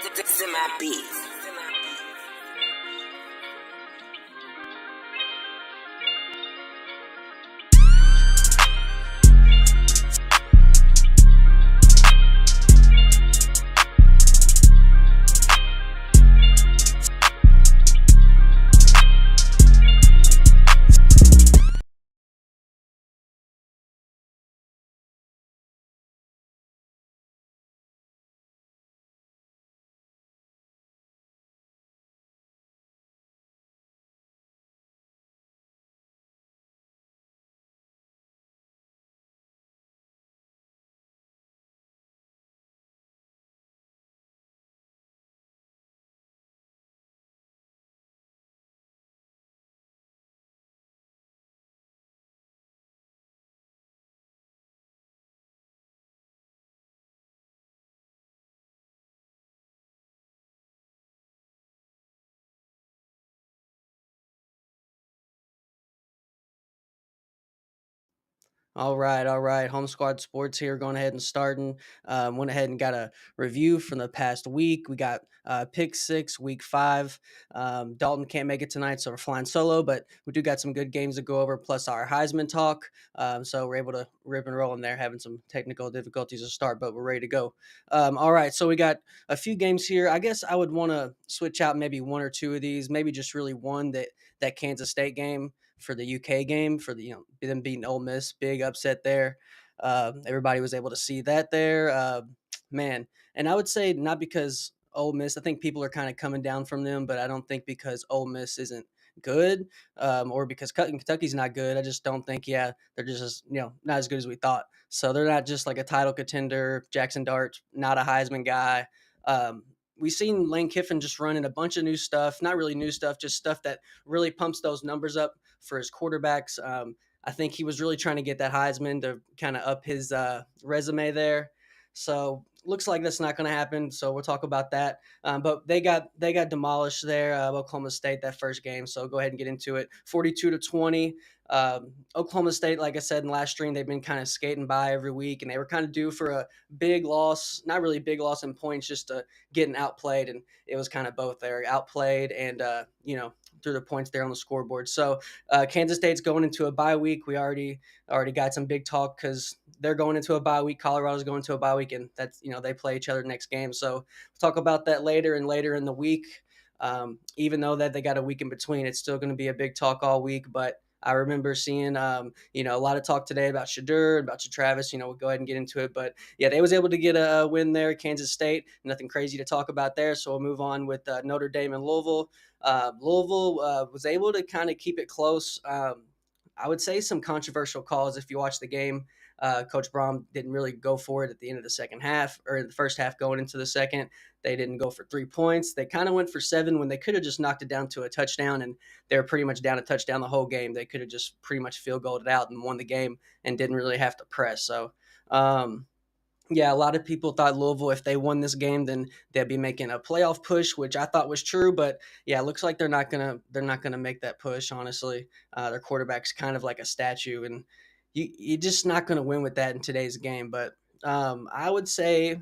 Semi beats. All right, all right. Home Squad Sports here, going ahead and starting. Went ahead and got a review from the past week. We got pick six, week five. Dalton can't make it tonight, so we're flying solo, but we do got some good games to go over, plus our Heisman talk. So we're able to rip and roll in there, having some technical difficulties to start, but we're ready to go. All right, so we got a few games here. I guess I would want to switch out maybe one or two of these, maybe just really one that Kansas State game for the UK game for the them beating Ole Miss, big upset there. Everybody was able to see that there, man. And I would say not because Ole Miss. I think people are kind of coming down from them, but I don't think because Ole Miss isn't good or because Kentucky's not good. I just don't think. Yeah, they're just not as good as we thought. So they're not just like a title contender. Jackson Dart, not a Heisman guy. Um, we've seen Lane Kiffin just running a bunch of new stuff, not really new stuff, just stuff that really pumps those numbers up for his quarterbacks. I think he was really trying to get that Heisman to kind of up his resume there. So looks like that's not going to happen. So we'll talk about that. But they got demolished there, Oklahoma State that first game. So go ahead and get into it. 42-20. Oklahoma State, like I said in last stream, they've been kind of skating by every week, and they were kind of due for a big loss. Not really big loss in points, just getting outplayed, and it was kind of both there, outplayed and through the points there on the scoreboard. So Kansas State's going into a bye week. We already got some big talk because they're going into a bye week. Colorado's going to a bye week, and that's they play each other next game. So we'll talk about that later and later in the week. Even though that they got a week in between, it's still going to be a big talk all week. But I remember seeing, a lot of talk today about Shadur, about Travis. We'll go ahead and get into it. But yeah, they was able to get a win there. Kansas State, nothing crazy to talk about there. So we'll move on with Notre Dame and Louisville. Louisville was able to kind of keep it close. I would say some controversial calls if you watch the game. Coach Brom didn't really go for it at the end of the second half or in the first half going into the second. They didn't go for 3 points. They kind of went for seven when they could have just knocked it down to a touchdown, and they were pretty much down a touchdown the whole game. They could have just pretty much field goaled it out and won the game and didn't really have to press. So, yeah, a lot of people thought Louisville, if they won this game, then they'd be making a playoff push, which I thought was true. But yeah, it looks like they're not gonna make that push. Honestly, their quarterback's kind of like a statue, and you're just not gonna win with that in today's game. But I would say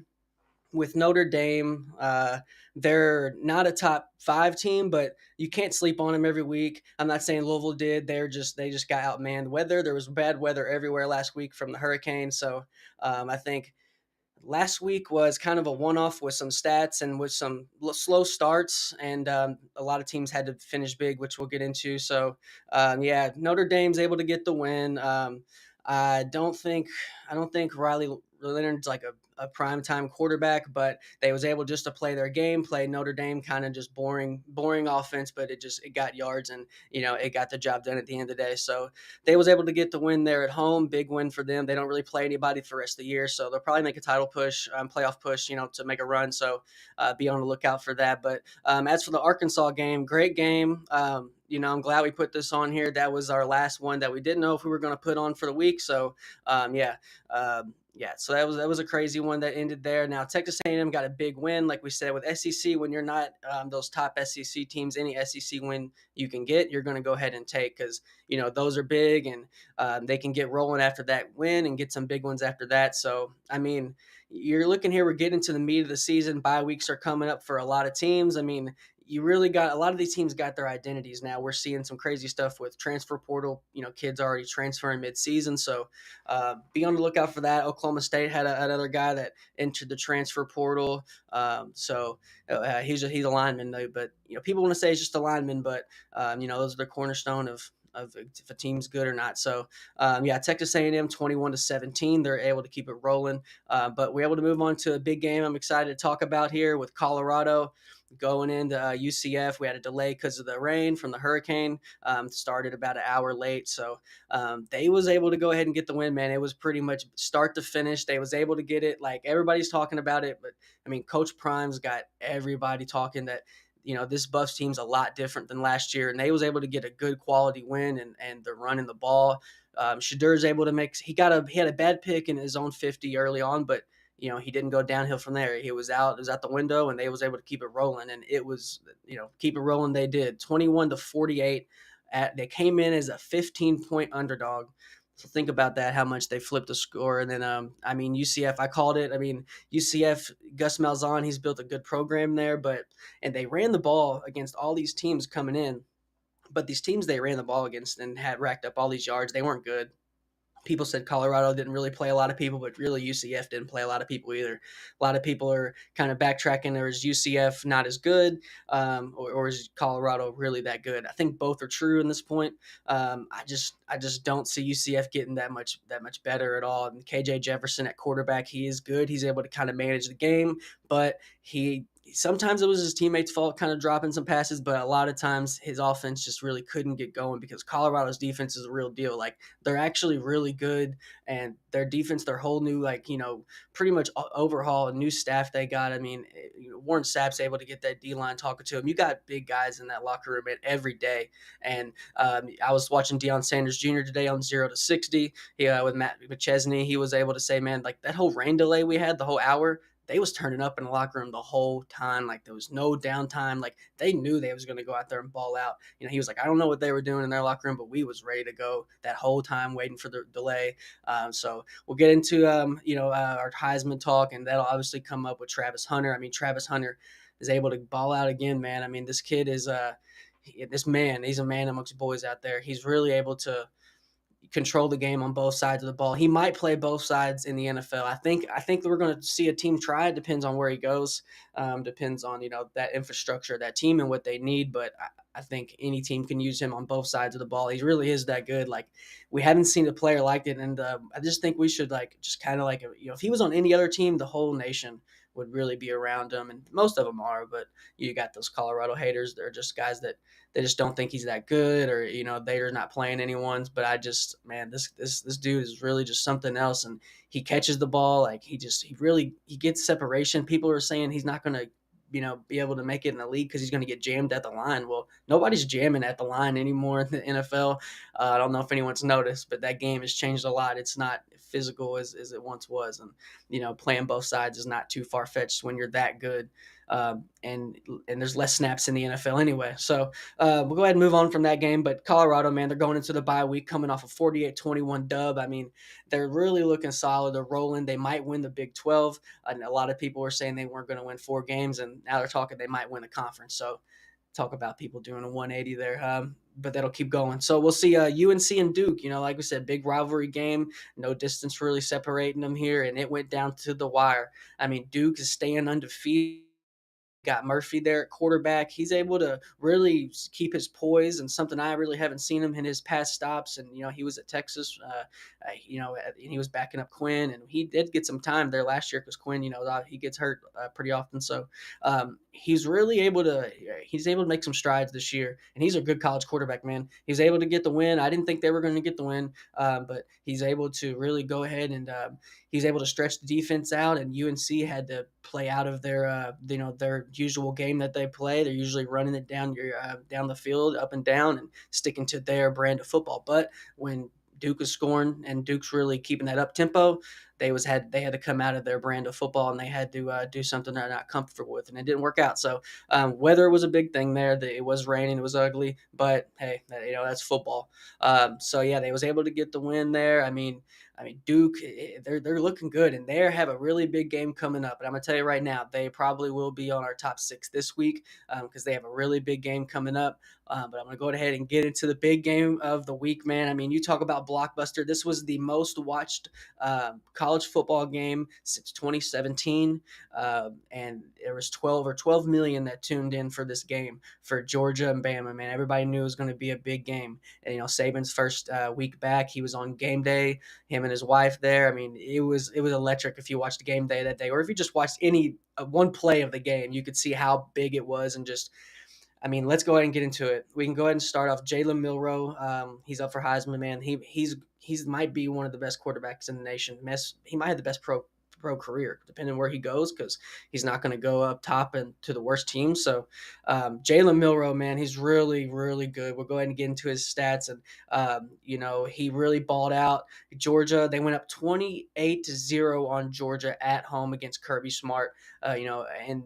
with Notre Dame, they're not a top five team, but you can't sleep on them every week. I'm not saying Louisville did. They just got outmanned. Weather there was bad weather everywhere last week from the hurricane, so I think last week was kind of a one-off with some stats and with some slow starts, and a lot of teams had to finish big, which we'll get into. So, yeah, Notre Dame's able to get the win. I don't think Riley Leonard's like a prime time quarterback, but they was able just to play their game, play Notre Dame kind of just boring offense, but it got yards and it got the job done at the end of the day. So they was able to get the win there at home. Big win for them. They don't really play anybody for the rest of the year, so they'll probably make a title push, playoff push, to make a run. So be on the lookout for that. But as for the Arkansas game, great game. I'm glad we put this on here. That was our last one that we didn't know if we were going to put on for the week. So, yeah. Yeah, so that was a crazy one that ended there. Now Texas A&M got a big win, like we said with SEC. When you're not those top SEC teams, any SEC win you can get, you're going to go ahead and take because those are big and they can get rolling after that win and get some big ones after that. So I mean, you're looking here. We're getting to the meat of the season. Bye weeks are coming up for a lot of teams. I mean, you really got a lot of these teams got their identities now. We're seeing some crazy stuff with transfer portal. Kids already transferring mid-season, so be on the lookout for that. Oklahoma State had another guy that entered the transfer portal. He's a lineman though, but people want to say he's just a lineman, but those are the cornerstone of if a team's good or not. So yeah, Texas A&M 21-17. They're able to keep it rolling, but we're able to move on to a big game. I'm excited to talk about here with Colorado. Going into UCF, we had a delay because of the rain from the hurricane. Started about an hour late, so they was able to go ahead and get the win. Man, it was pretty much start to finish. They was able to get it. Like everybody's talking about it, but I mean, Coach Prime's got everybody talking that this Buffs team's a lot different than last year, and they was able to get a good quality win, and they're running the ball. Shadur's able to he had a bad pick in his own 50 early on, but he didn't go downhill from there. It was out the window, and they was able to keep it rolling, and it was keep it rolling. They did 21-48. They came in as a 15-point underdog. So think about that, how much they flipped the score. And then, I mean, UCF, I called it. I mean, UCF, Gus Malzahn, he's built a good program there, and they ran the ball against all these teams coming in. But these teams they ran the ball against and had racked up all these yards, they weren't good. People said Colorado didn't really play a lot of people, but really UCF didn't play a lot of people either. A lot of people are kind of backtracking. Or is UCF not as good, or is Colorado really that good? I think both are true in this point. I just don't see UCF getting that much better at all. And KJ Jefferson at quarterback, he is good. He's able to kind of manage the game, but sometimes it was his teammates' fault kind of dropping some passes, but a lot of times his offense just really couldn't get going because Colorado's defense is a real deal. Like they're actually really good, and their defense, their whole new pretty much overhaul, a new staff they got. I mean, Warren Sapp's able to get that D line talking to him. You got big guys in that locker room every day, and I was watching Deion Sanders Jr. today on 0-60. With Matt McChesney, he was able to say, man, like that whole rain delay we had, the whole hour, they was turning up in the locker room the whole time. Like there was no downtime. Like they knew they was going to go out there and ball out. He was like, I don't know what they were doing in their locker room, but we was ready to go that whole time waiting for the delay. So we'll get into, our Heisman talk, and that'll obviously come up with Travis Hunter. I mean, Travis Hunter is able to ball out again, man. I mean, this kid is, he's a man amongst boys out there. He's really able to control the game on both sides of the ball. He might play both sides in the NFL. I think we're going to see a team try. It depends on where he goes. Depends on that infrastructure, that team, and what they need. But I think any team can use him on both sides of the ball. He really is that good. Like we haven't seen a player like it, and I just think we should just kind of if he was on any other team, the whole nation would really be around him, and most of them are. But you got those Colorado haters. They're just guys that they just don't think he's that good, or they're not playing anyone's. But man, this dude is really just something else, and he catches the ball like he gets separation. People are saying he's not going to be able to make it in the league because he's going to get jammed at the line. Well, nobody's jamming at the line anymore in the NFL. I don't know if anyone's noticed, but that game has changed a lot. It's not physical as it once was, and playing both sides is not too far fetched when you're that good. And there's less snaps in the NFL anyway. So we'll go ahead and move on from that game. But Colorado, man, they're going into the bye week coming off a 48-21 dub. I mean, they're really looking solid. They're rolling. They might win the Big 12. And a lot of people were saying they weren't going to win 4 games, and now they're talking they might win the conference. So talk about people doing a 180 there. But that'll keep going. So we'll see UNC and Duke. Like we said, big rivalry game. No distance really separating them here, and it went down to the wire. I mean, Duke is staying undefeated. Got Murphy there at quarterback. He's able to really keep his poise, and something I really haven't seen him in his past stops. And he was at Texas, and he was backing up Quinn, and he did get some time there last year because Quinn, he gets hurt pretty often. So he's able to make some strides this year, and he's a good college quarterback, man. He's able to get the win. I didn't think they were going to get the win, but he's able to really go ahead and he's able to stretch the defense out, and UNC had to play out of their usual game that they play. They're usually running it down the field, up and down, and sticking to their brand of football. But when Duke was scoring and Duke's really keeping that up tempo, they had to come out of their brand of football, and they had to do something they're not comfortable with, and it didn't work out. So weather was a big thing there. It was raining, it was ugly, but hey, that's football. So yeah, they was able to get the win there. I mean, Duke, they're looking good, and they have a really big game coming up. And I'm gonna tell you right now, they probably will be on our top six this week because they have a really big game coming up. But I'm gonna go ahead and get into the big game of the week, man. I mean, you talk about blockbuster. This was the most watched college football game since 2017, and there was 12 million that tuned in for this game for Georgia and Bama. Man, everybody knew it was going to be a big game. And Saban's first week back, he was on game day, him and his wife there. I mean, it was electric. If you watched the game day that day, or if you just watched any one play of the game, you could see how big it was. And just, I mean, let's go ahead and get into it. We can go ahead and start off. Jalen Milroe, he's up for Heisman, man. He's might be one of the best quarterbacks in the nation. He might have the best pro career, depending where he goes, because he's not going to go up top and to the worst team. So Jalen Milroe, man, he's really, really good. We'll go ahead and get into his stats. And, he really balled out. Georgia, they went up 28-0 on Georgia at home against Kirby Smart, and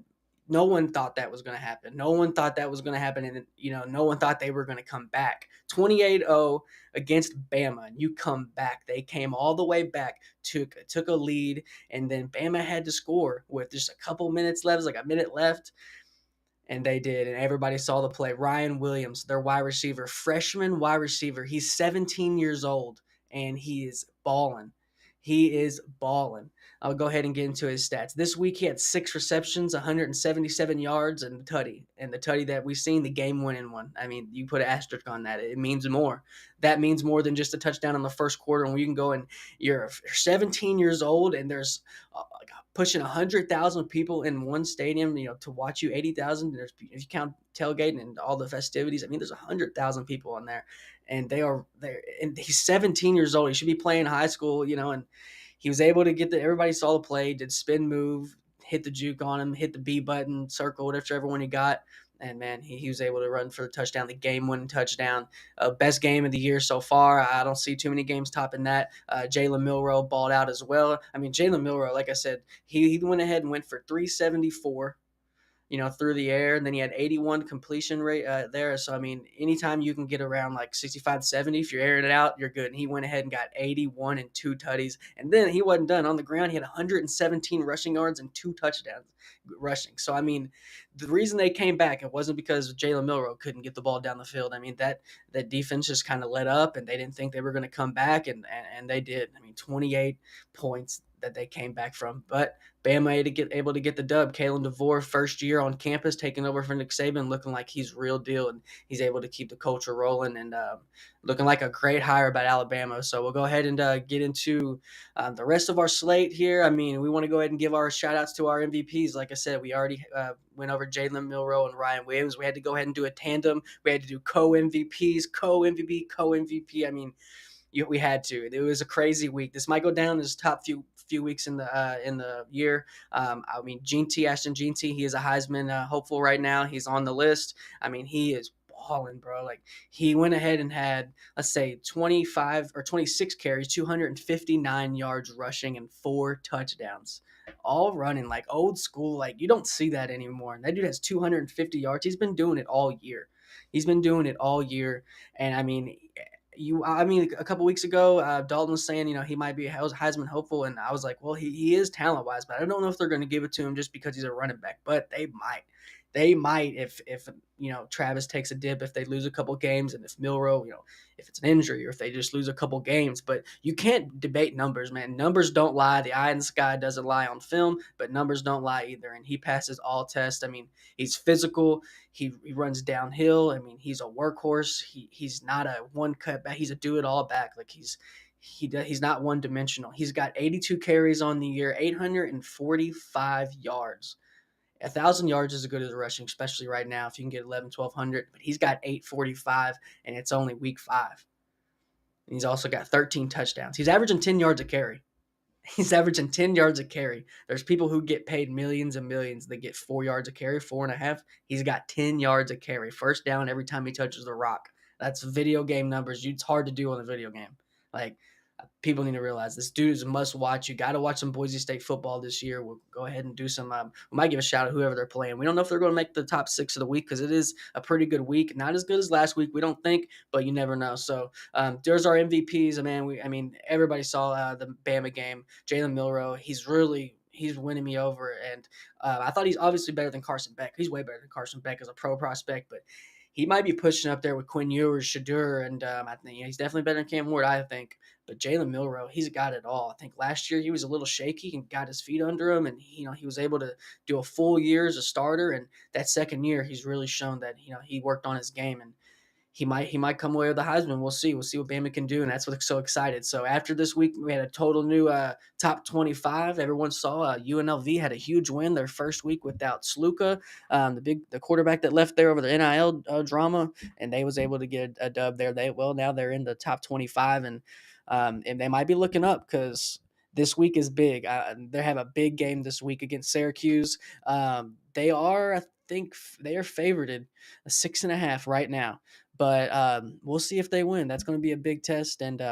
no one thought that was going to happen. No one thought that was going to happen. And, no one thought they were going to come back. 28-0 against Bama. And you come back. They came all the way back, took a lead, and then Bama had to score with just a couple minutes left. It was like a minute left. And they did, and everybody saw the play. Ryan Williams, their wide receiver, freshman wide receiver. He's 17 years old, and he is balling. He is balling. I'll go ahead and get into his stats. This week, he had 6 receptions, 177 yards, and the tutty. And the tutty that we've seen, the game-winning one. I mean, you put an asterisk on that. It means more. That means more than just a touchdown in the first quarter. And you can go and you're 17 years old, and there's pushing 100,000 people in one stadium, to watch you. 80,000. If you count tailgating and all the festivities, I mean, there's 100,000 people on there, and they are there. And he's 17 years old. He should be playing high school, and he was able to everybody saw the play, did spin move, hit the juke on him, hit the B button, circle, whichever one he got. And man, he was able to run for the touchdown, the game-winning touchdown. Best game of the year so far. I don't see too many games topping that. Jalen Milroe balled out as well. I mean, Jalen Milroe, like I said, he went ahead and went for 374, through the air. And then he had 81 completion rate there. So, I mean, anytime you can get around like 65, 70, if you're airing it out, you're good. And he went ahead and got 81 and 2 tutties. And then he wasn't done. On the ground, he had 117 rushing yards and 2 touchdowns rushing. So, I mean, the reason they came back, it wasn't because Jalen Milroe couldn't get the ball down the field. I mean, that defense just kind of let up, and they didn't think they were going to come back, and they did. I mean, 28 points that they came back from. But Bama able to get the dub. Kalen DeVore, first year on campus, taking over for Nick Saban, looking like he's real deal, and he's able to keep the culture rolling, and looking like a great hire about Alabama. So we'll go ahead and get into the rest of our slate here. I mean, we want to go ahead and give our shout-outs to our MVPs. Like I said, we already went over Jalen Milroe and Ryan Williams. We had to go ahead and do a tandem. We had to do co-MVPs, co-MVP, co-MVP. I mean, we had to. It was a crazy week. This might go down as top few weeks in the year. I mean, Ashton Jean T, he is a Heisman hopeful right now. He's on the list. I mean, he is balling, bro. Like, he went ahead and had, let's say, 25 or 26 carries, 259 yards rushing, and 4 touchdowns. All running like old school. Like, you don't see that anymore. And that dude has 250 yards. He's been doing it all year. And I mean, a couple weeks ago, Dalton was saying, he might be a Heisman hopeful, and I was like, well, he is talent-wise, but I don't know if they're going to give it to him just because he's a running back, but they might. They might if Travis takes a dip, if they lose a couple games, and if Milroe, if it's an injury, or if they just lose a couple games. But you can't debate numbers, man. Numbers don't lie. The eye in the sky doesn't lie on film, but numbers don't lie either. And he passes all tests. I mean, he's physical. He runs downhill. I mean, he's a workhorse. He's not a one cut back. He's a do it all back. Like, he's not one dimensional. He's got 82 carries on the year, 845 yards. 1,000 yards is as good as rushing, especially right now if you can get 11, 1,200. But he's got 845, and it's only week 5. And he's also got 13 touchdowns. He's averaging 10 yards a carry. He's averaging 10 yards a carry. There's people who get paid millions and millions. They get 4 yards a carry, 4.5. He's got 10 yards a carry. First down every time he touches the rock. That's video game numbers. It's hard to do on a video game. Like, people need to realize this dude is a must watch. You got to watch some Boise State football this year. We'll go ahead and do some. We might give a shout out whoever they're playing. We don't know if they're going to make the top six of the week because it is a pretty good week. Not as good as last week, we don't think, but you never know. So there's our MVPs. Man, I mean, everybody saw the Bama game. Jalen Milroe, he's winning me over, and I thought he's obviously better than Carson Beck. He's way better than Carson Beck as a pro prospect, but he might be pushing up there with Quinn Ewers, Shadur, and I think he's definitely better than Cam Ward, I think. But Jalen Milroe, he's got it all. I think last year he was a little shaky and got his feet under him, and he was able to do a full year as a starter. And that second year, he's really shown that he worked on his game, and he might come away with the Heisman. We'll see. We'll see what Bama can do, and that's what's so excited. So after this week, we had a total new top 25. Everyone saw UNLV had a huge win their first week without Sluka, the quarterback that left there over the NIL drama, and they was able to get a dub there. Now they're in the top 25, and they might be looking up because this week is big. They have a big game this week against Syracuse. I think they are favored a 6.5 right now. But we'll see if they win. That's going to be a big test, and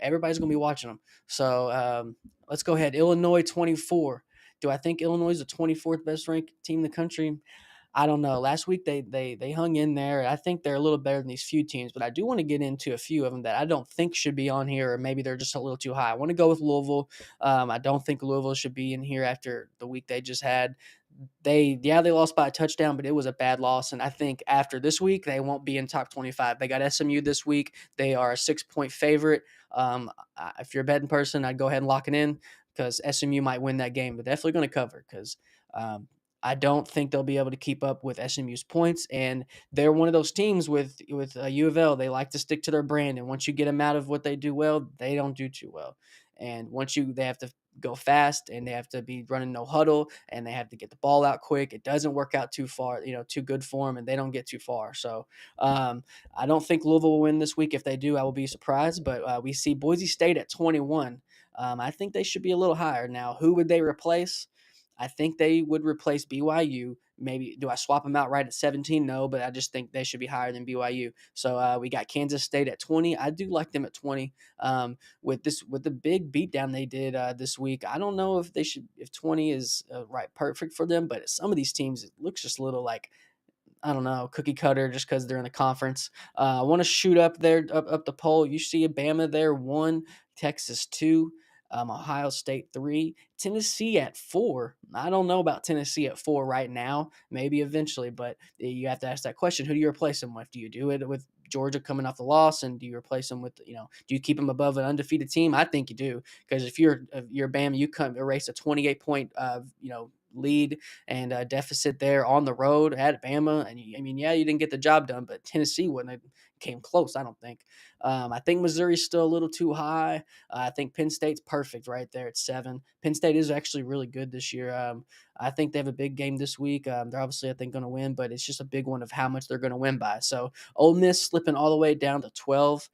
everybody's going to be watching them. So let's go ahead. Illinois 24. Do I think Illinois is the 24th best ranked team in the country? I don't know. Last week they hung in there. I think they're a little better than these few teams, but I do want to get into a few of them that I don't think should be on here, or maybe they're just a little too high. I want to go with Louisville. I don't think Louisville should be in here after the week they just had. They lost by a touchdown, but it was a bad loss. And I think after this week, they won't be in top 25. They got SMU this week. They are a 6-point favorite. If you're a betting person, I'd go ahead and lock it in because SMU might win that game, but definitely going to cover because I don't think they'll be able to keep up with SMU's points. And they're one of those teams with U of L. They like to stick to their brand, and once you get them out of what they do well, they don't do too well. And they have to go fast, and they have to be running no huddle, and they have to get the ball out quick. It doesn't work out too far, too good for them, and they don't get too far. So I don't think Louisville will win this week. If they do, I will be surprised. But we see Boise State at 21. I think they should be a little higher. Now, who would they replace? I think they would replace BYU. Maybe do I swap them out right at 17? No, but I just think they should be higher than BYU. So we got Kansas State at 20. I do like them at 20. With the big beatdown they did this week, I don't know if 20 is right perfect for them, but some of these teams it looks just a little like I don't know, cookie cutter just because they're in the conference. I want to shoot up there, up the poll. You see Bama there, 1, Texas 2, Ohio State 3, Tennessee at 4. I don't know about Tennessee at 4 right now, maybe eventually, but you have to ask that question. Who do you replace them with? Do you do it with Georgia coming off the loss, and do you replace them with, do you keep them above an undefeated team? I think you do, because if you're Bama, you come erase a 28-point, lead and deficit there on the road at Bama. And you didn't get the job done, but Tennessee wouldn't have came close, I don't think. I think Missouri's still a little too high. I think Penn State's perfect right there at 7. Penn State is actually really good this year. I think they have a big game this week. They're obviously, I think, going to win, but it's just a big one of how much they're going to win by. So Ole Miss slipping all the way down to 12.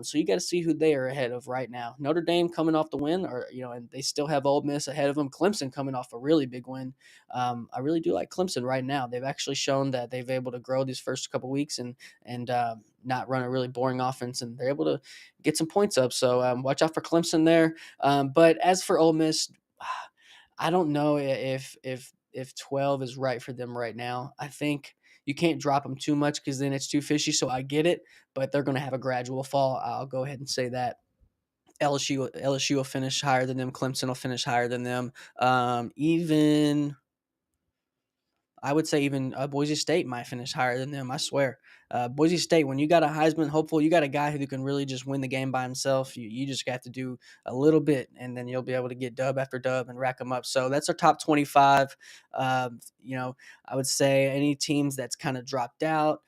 So you got to see who they are ahead of right now. Notre Dame coming off the win, and they still have Ole Miss ahead of them. Clemson coming off a really big win. I really do like Clemson right now. They've actually shown that they've able to grow these first couple weeks and not run a really boring offense, and they're able to get some points up. So watch out for Clemson there. But as for Ole Miss, I don't know if 12 is right for them right now. I think you can't drop them too much because then it's too fishy. So I get it, but they're going to have a gradual fall. I'll go ahead and say that. LSU will finish higher than them. Clemson will finish higher than them. Even I would say even Boise State might finish higher than them. I swear. Boise State, when you got a Heisman hopeful, you got a guy who can really just win the game by himself. You just have to do a little bit, and then you'll be able to get dub after dub and rack them up. So that's our top 25. I would say any teams that's kind of dropped out.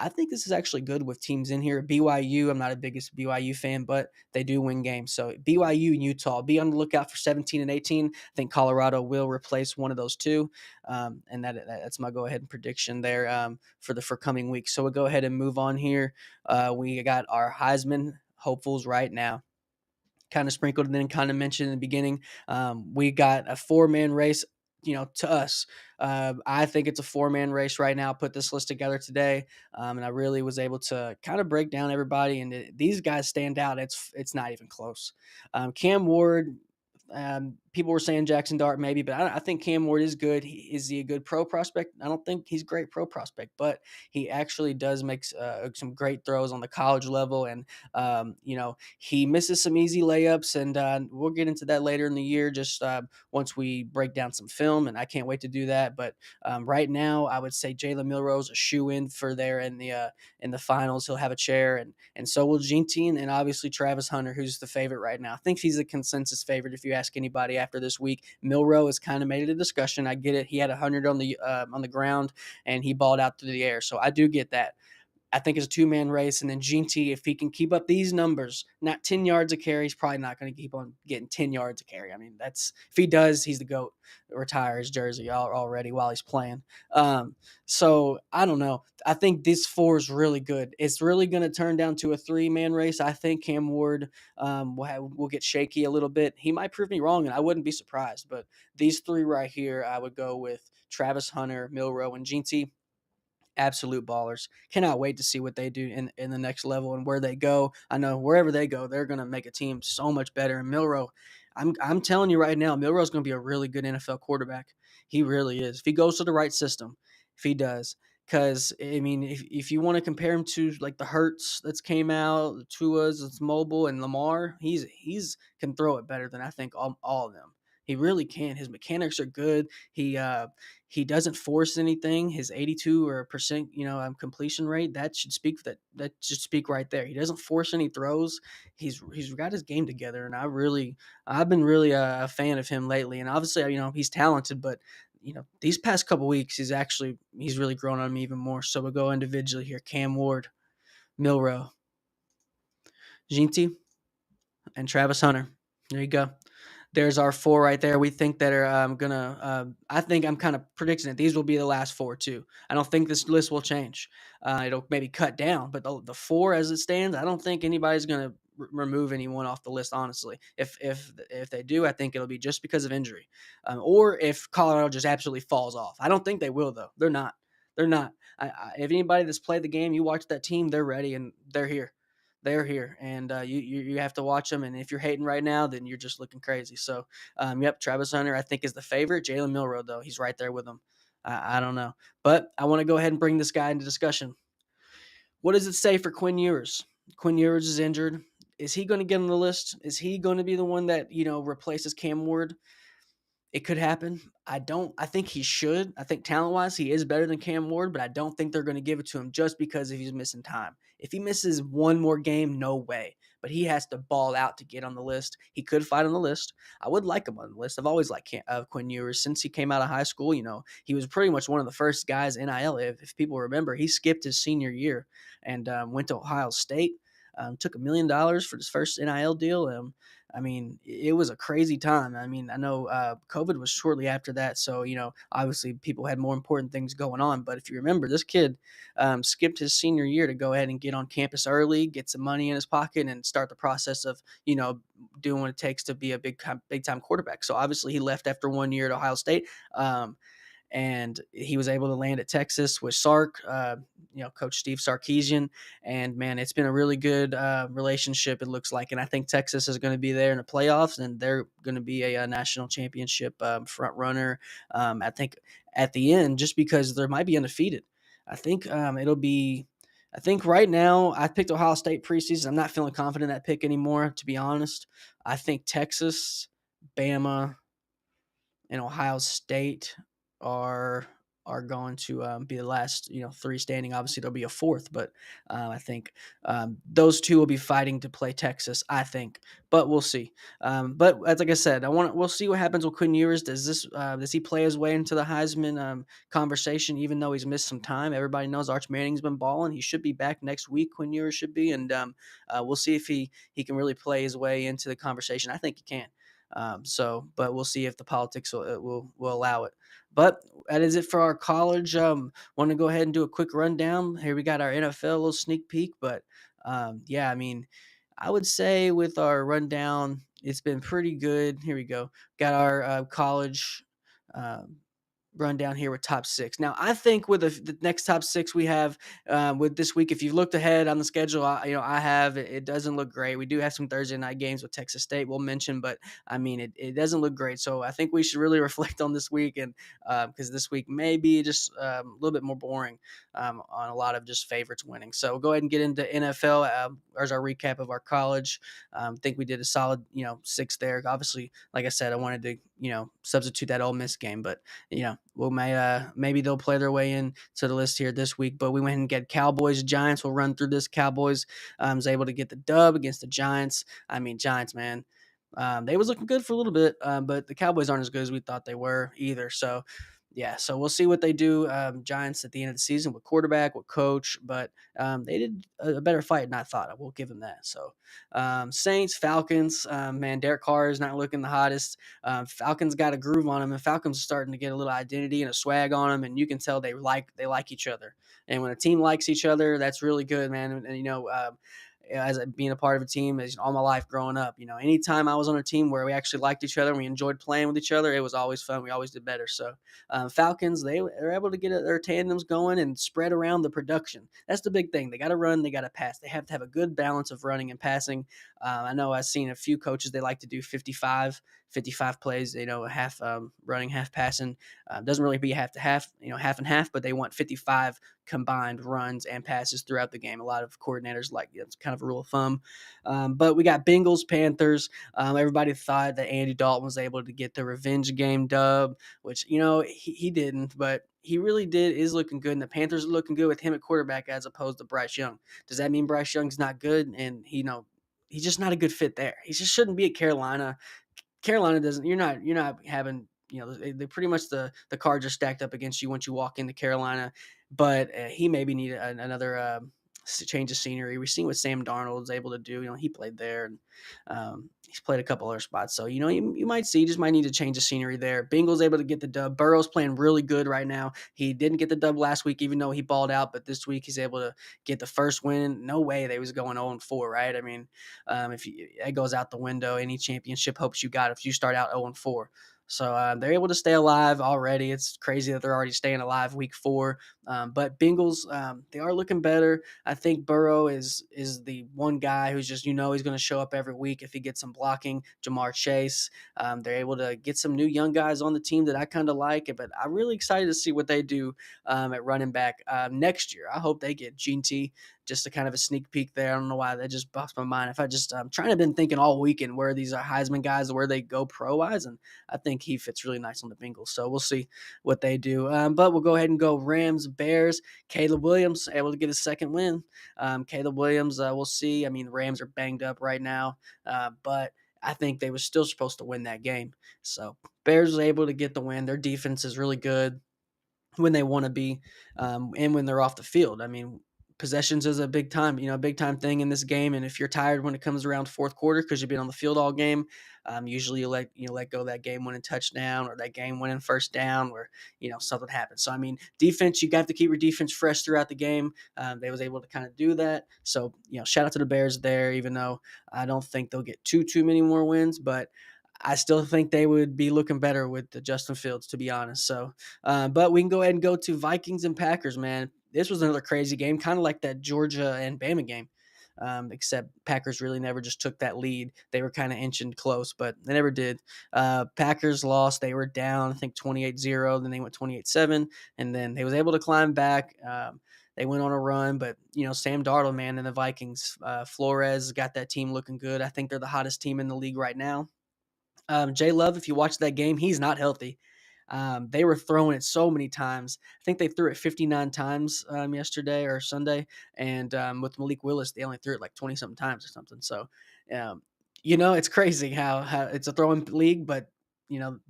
I think this is actually good with teams in here. BYU, I'm not a biggest BYU fan, but they do win games. So BYU and Utah, be on the lookout for 17 and 18. I think Colorado will replace one of those two. And that's my go ahead and prediction there for coming weeks. So we'll go ahead and move on here. We got our Heisman hopefuls right now. kind of sprinkled and then kind of mentioned in the beginning. We got a 4-man race. To us, I think it's a 4-man race right now. Put this list together today, and I really was able to kind of break down everybody. And these guys stand out. It's not even close. Cam Ward. People were saying Jackson Dart maybe, but I think Cam Ward is good. Is he a good pro prospect? I don't think he's a great pro prospect, but he actually does make some great throws on the college level. And, he misses some easy layups, and we'll get into that later in the year, just once we break down some film. And I can't wait to do that. But right now, I would say Jalen Milroe's a shoe in for there in the finals. He'll have a chair, and so will Gene and obviously Travis Hunter, who's the favorite right now. I think he's a consensus favorite if you ask anybody after this week. Milroe has kind of made it a discussion. I get it. He had 100 on the ground, and he balled out through the air. So I do get that. I think it's a 2-man race. And then Gene T, if he can keep up these numbers, not 10 yards a carry, he's probably not going to keep on getting 10 yards a carry. I mean, if he does, he's the GOAT. Retire his jersey already while he's playing. So I don't know. I think this 4 is really good. It's really going to turn down to a 3-man race. I think Cam Ward will get shaky a little bit. He might prove me wrong, and I wouldn't be surprised. But these 3 right here, I would go with Travis Hunter, Milroe, and Gene T. Absolute ballers. Cannot wait to see what they do in the next level and where they go. I know wherever they go, they're going to make a team so much better. And Milroe, I'm telling you right now, Milroe's going to be a really good NFL quarterback. He really is. If he goes to the right system, if he does. Because, I mean, if you want to compare him to like the Hurts that's came out, the Tua's that's mobile, and Lamar, he's can throw it better than I think all of them. He really can. His mechanics are good. He doesn't force anything. His 82 or percent, completion rate, that should speak right there. He doesn't force any throws. He's got his game together, and I've been really a fan of him lately. And obviously, he's talented, but these past couple weeks, he's really grown on me even more. So we'll go individually here: Cam Ward, Milroe, Ginty, and Travis Hunter. There you go. There's our 4 right there. We think that are gonna. I think I'm kind of predicting that these will be the last 4 too. I don't think this list will change. It'll maybe cut down, but the 4 as it stands, I don't think anybody's gonna remove anyone off the list. Honestly, if they do, I think it'll be just because of injury, or if Colorado just absolutely falls off. I don't think they will though. They're not. They're not. If anybody that's played the game, you watch that team, they're ready and they're here. They're here, and you have to watch them. And if you're hating right now, then you're just looking crazy. So, yep, Travis Hunter I think is the favorite. Jalen Milroe though, he's right there with him. I don't know, but I want to go ahead and bring this guy into discussion. What does it say for Quinn Ewers? Quinn Ewers is injured. Is he going to get on the list? Is he going to be the one that replaces Cam Ward? It could happen. I think he should. I think talent-wise, he is better than Cam Ward, but I don't think they're going to give it to him just because if he's missing time. If he misses one more game, no way. But he has to ball out to get on the list. He could fight on the list. I would like him on the list. I've always liked Quinn Ewers since he came out of high school. He was pretty much one of the first guys NIL. If people remember, he skipped his senior year and went to Ohio State. Took $1 million for his first NIL deal. I mean, it was a crazy time. I mean, I know COVID was shortly after that. So, obviously people had more important things going on. But if you remember, this kid skipped his senior year to go ahead and get on campus early, get some money in his pocket, and start the process of, doing what it takes to be a big time quarterback. So obviously he left after 1 year at Ohio State. And he was able to land at Texas with Sark, Coach Steve Sarkisian. And, man, it's been a really good relationship, it looks like. And I think Texas is going to be there in the playoffs, and they're going to be a national championship front runner, I think, at the end, just because they might be undefeated. I think it'll be – I think right now I picked Ohio State preseason. I'm not feeling confident in that pick anymore, to be honest. I think Texas, Bama, and Ohio State are going to be the last 3 standing. Obviously there'll be a 4th, but I think those 2 will be fighting to play Texas, I think, but we'll see. But as like I said, we'll see what happens with Quinn Ewers. Does he play his way into the Heisman conversation, even though he's missed some time? Everybody knows Arch Manning's been balling. He should be back next week. Quinn Ewers should be, and we'll see if he can really play his way into the conversation. I think he can. But we'll see if the politics will allow it. But that is it for our college. Want to go ahead and do a quick rundown. Here we got our NFL little sneak peek. But yeah, I mean, I would say with our rundown, it's been pretty good. Here we go. Got our college. Um, Run down here with top six. Now, I think with the next top six we have with this week, if you've looked ahead on the schedule, I have. It doesn't look great. We do have some Thursday night games with Texas State. We'll mention, but I mean, it doesn't look great. So I think we should really reflect on this week, and because this week may be just a little bit more boring on a lot of just favorites winning. So we'll go ahead and get into NFL. There's our recap of our college. Think we did a solid, six there. Obviously, like I said, I wanted to, substitute that Ole Miss game, but maybe they'll play their way in to the list here this week. But we went and get Cowboys Giants. We'll run through this. Cowboys was able to get the dub against the Giants. I mean, Giants, man. They was looking good for a little bit, but the Cowboys aren't as good as we thought they were either. So yeah, so we'll see what they do. Giants at the end of the season with quarterback, with coach, but they did a better fight than I thought. I will give them that. So Saints, Falcons, man, Derek Carr is not looking the hottest. Falcons got a groove on them, and Falcons are starting to get a little identity and a swag on them, and you can tell they like each other. And when a team likes each other, that's really good, man. And as being a part of a team as all my life growing up, anytime I was on a team where we actually liked each other and we enjoyed playing with each other, it was always fun. We always did better. So Falcons, they're able to get their tandems going and spread around the production. That's the big thing. They got to run, they got to pass. They have to have a good balance of running and passing. I know I've seen a few coaches, they like to do 55 plays, half running, half passing. Doesn't really be half to half, half and half, but they want 55 combined runs and passes throughout the game. A lot of coordinators like it's kind of a rule of thumb. But we got Bengals, Panthers. Everybody thought that Andy Dalton was able to get the revenge game dub, which, he didn't, but he really is looking good. And the Panthers are looking good with him at quarterback as opposed to Bryce Young. Does that mean Bryce Young's not good? And, he's just not a good fit there. He just shouldn't be at Carolina. Carolina doesn't. You're not having. They pretty much the cards are stacked up against you once you walk into Carolina. But he maybe need another change of scenery. We've seen what Sam Darnold's able to do. He played there, and he's played a couple other spots. So you might see, just might need to change the scenery there. Bengals able to get the dub. Burrow's playing really good right now. He didn't get the dub last week, even though he balled out. But this week he's able to get the first win. No way they was going 0-4, right? I mean, if it goes out the window, any championship hopes you got if you start out 0-4. So they're able to stay alive already. It's crazy that they're already staying alive week 4. But Bengals, they are looking better. I think Burrow is the one guy who's just, he's going to show up every week if he gets some blocking. Jamar Chase. They're able to get some new young guys on the team that I kind of like. But I'm really excited to see what they do at running back next year. I hope they get Gene T, just a kind of a sneak peek there. I don't know why that just busts my mind. If I'm trying to been thinking all weekend where these are Heisman guys, where they go pro wise, and I think he fits really nice on the Bengals. So we'll see what they do. But we'll go ahead and go Rams, Bears. Caleb Williams able to get his second win. Caleb Williams, we'll see. I mean, the Rams are banged up right now, but I think they were still supposed to win that game. So Bears was able to get the win. Their defense is really good when they want to be, and when they're off the field. I mean, possessions is a big time thing in this game. And if you're tired when it comes around fourth quarter because you've been on the field all game, usually you let go that game winning touchdown or that game winning first down where something happens. So I mean, defense, you got to keep your defense fresh throughout the game. They was able to kind of do that. So shout out to the Bears there, even though I don't think they'll get too many more wins, but I still think they would be looking better with the Justin Fields, to be honest. So, but we can go ahead and go to Vikings and Packers, man. This was another crazy game, kind of like that Georgia and Bama game, except Packers really never just took that lead. They were kind of inching close, but they never did. Packers lost. They were down, I think, 28-0. Then they went 28-7, and then they was able to climb back. They went on a run, but Sam Darnold, man, and the Vikings, Flores got that team looking good. I think they're the hottest team in the league right now. Jay Love, if you watch that game, he's not healthy. They were throwing it so many times. I think they threw it 59 times yesterday or Sunday. And with Malik Willis, they only threw it like 20-something times or something. So, it's crazy how it's a throwing league, but,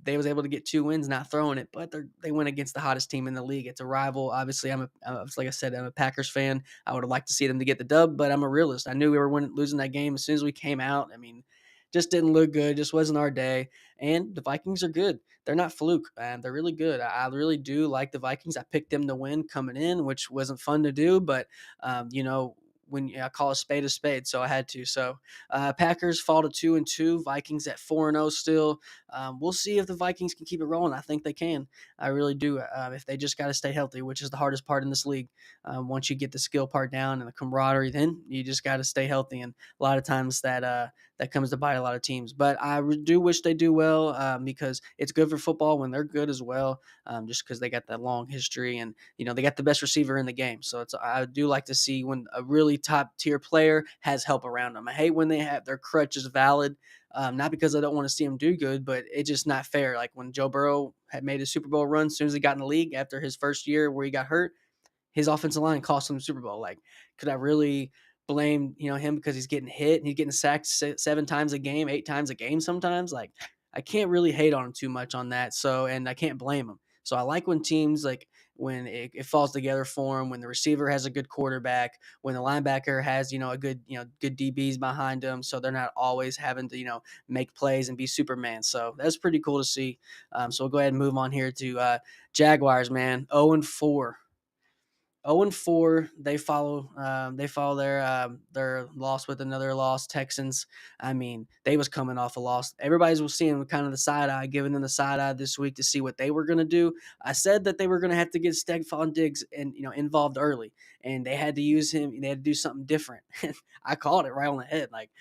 they was able to get 2 wins not throwing it, but they went against the hottest team in the league. It's a rival. Obviously, like I said, I'm a Packers fan. I would have liked to see them to get the dub, but I'm a realist. I knew we were losing that game as soon as we came out. I mean, just didn't look good. Just wasn't our day. And the Vikings are good. They're not fluke, and they're really good. I really do like the Vikings. I picked them to win coming in, which wasn't fun to do, but when I call a spade, so I had to. So Packers fall to 2-2, Vikings at 4-0 still. We'll see if the Vikings can keep it rolling. I think they can. I really do. If they just got to stay healthy, which is the hardest part in this league. Once you get the skill part down and the camaraderie, then you just got to stay healthy. And a lot of times that comes to bite a lot of teams. But do wish they do well because it's good for football when they're good as well. Just because they got that long history and they got the best receiver in the game. So I do like to see when a really top tier player has help around them. I hate when they have their crutch is valid. Not because I don't want to see him do good, but it's just not fair. Like when Joe Burrow had made a Super Bowl run as soon as he got in the league after his first year where he got hurt, his offensive line cost him the Super Bowl. Like, could I really blame him because he's getting hit and he's getting sacked 7 times a game, 8 times a game sometimes? Like, I can't really hate on him too much on that. So, and I can't blame him. So I like when teams like when it falls together for him, when the receiver has a good quarterback, when the linebacker has a good DBs behind him, so they're not always having to make plays and be Superman. So that's pretty cool to see. So we'll go ahead and move on here to Jaguars, man, 0-4. 0-4. They follow their loss with another loss. Texans. I mean, they was coming off a loss. Everybody's was seeing kind of the side eye, giving them the side eye this week to see what they were going to do. I said that they were going to have to get Stephon Diggs and involved early, and they had to use him. They had to do something different. I called it right on the head. Like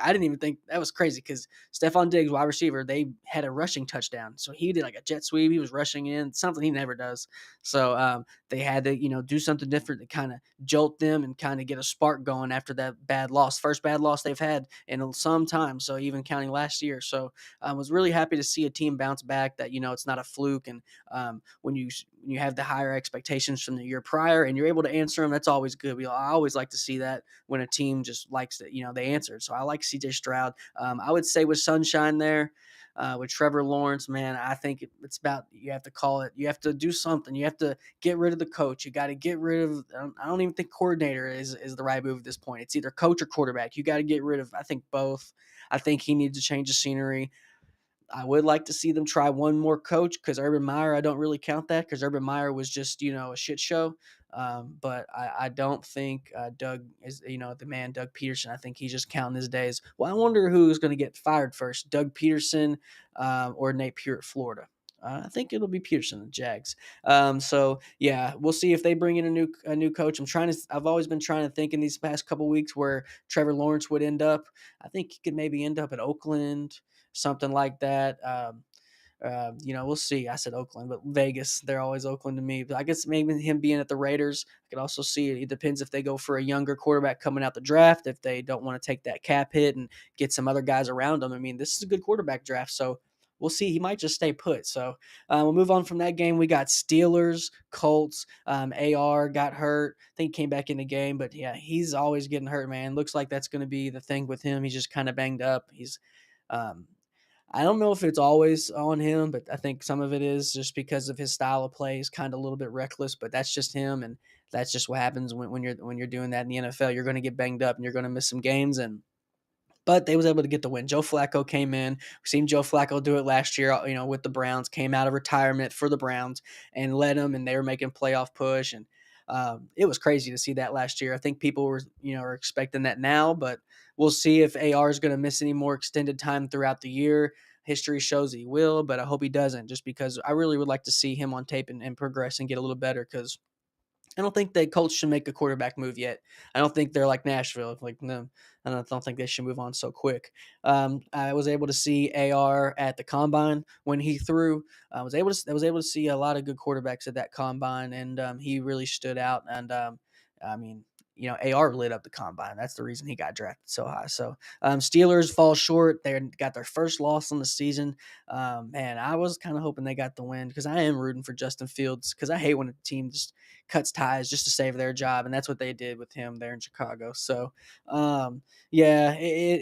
I didn't even think that was crazy because Stephon Diggs, wide receiver, they had a rushing touchdown, so he did like a jet sweep. He was rushing in, something he never does. So they had to, do something different to kind of jolt them and kind of get a spark going after that bad loss. First bad loss they've had in some time. So even counting last year. So I was really happy to see a team bounce back that, it's not a fluke. And when you have the higher expectations from the year prior and you're able to answer them, that's always good. I always like to see that when a team just likes that, they answered. So I like CJ Stroud. I would say with Sunshine there, with Trevor Lawrence, man, I think it's about you have to call it. You have to do something. You have to get rid of the coach. You got to get rid of. I don't even think coordinator is the right move at this point. It's either coach or quarterback. You got to get rid of. I think both. I think he needs to change the scenery. I would like to see them try one more coach because Urban Meyer, I don't really count that because Urban Meyer was just, a shit show. But I don't think Doug is, the man, Doug Peterson. I think he's just counting his days. Well, I wonder who's going to get fired first, Doug Peterson or Nate Pure at Florida. I think it'll be Peterson, the Jags. So yeah, we'll see if they bring in a new coach. I've always been trying to think in these past couple weeks where Trevor Lawrence would end up. I think he could maybe end up at Oakland, something like that. We'll see. I said Oakland, but Vegas, they're always Oakland to me. But I guess maybe him being at the Raiders, I could also see it. It depends if they go for a younger quarterback coming out the draft, if they don't want to take that cap hit and get some other guys around them. I mean, this is a good quarterback draft, so we'll see. He might just stay put. So we'll move on from that game. We got Steelers, Colts. AR got hurt. I think he came back in the game, but yeah, he's always getting hurt, man. Looks like that's going to be the thing with him. He's just kind of banged up. Um, I don't know if it's always on him, but I think some of it is just because of his style of play. He's kind of a little bit reckless, but that's just him, and that's just what happens when you're doing that in the NFL. You're going to get banged up, and you're going to miss some games, but they was able to get the win. Joe Flacco came in. We've seen Joe Flacco do it last year, with the Browns. Came out of retirement for the Browns and led them, and they were making playoff push. And it was crazy to see that last year. I think people are expecting that now, but we'll see if AR is going to miss any more extended time throughout the year. History shows he will, but I hope he doesn't, just because I really would like to see him on tape and progress and get a little better because I don't think the Colts should make a quarterback move yet. I don't think they're like Nashville. Like, no, I don't think they should move on so quick. I was able to see AR at the combine when he threw. I was able to see a lot of good quarterbacks at that combine, and he really stood out. And I mean, AR lit up the combine. That's the reason he got drafted so high. So Steelers fall short. They got their first loss on the season. Man, I was kind of hoping they got the win because I am rooting for Justin Fields because I hate when a team just cuts ties just to save their job, and that's what they did with him there in Chicago. So, yeah,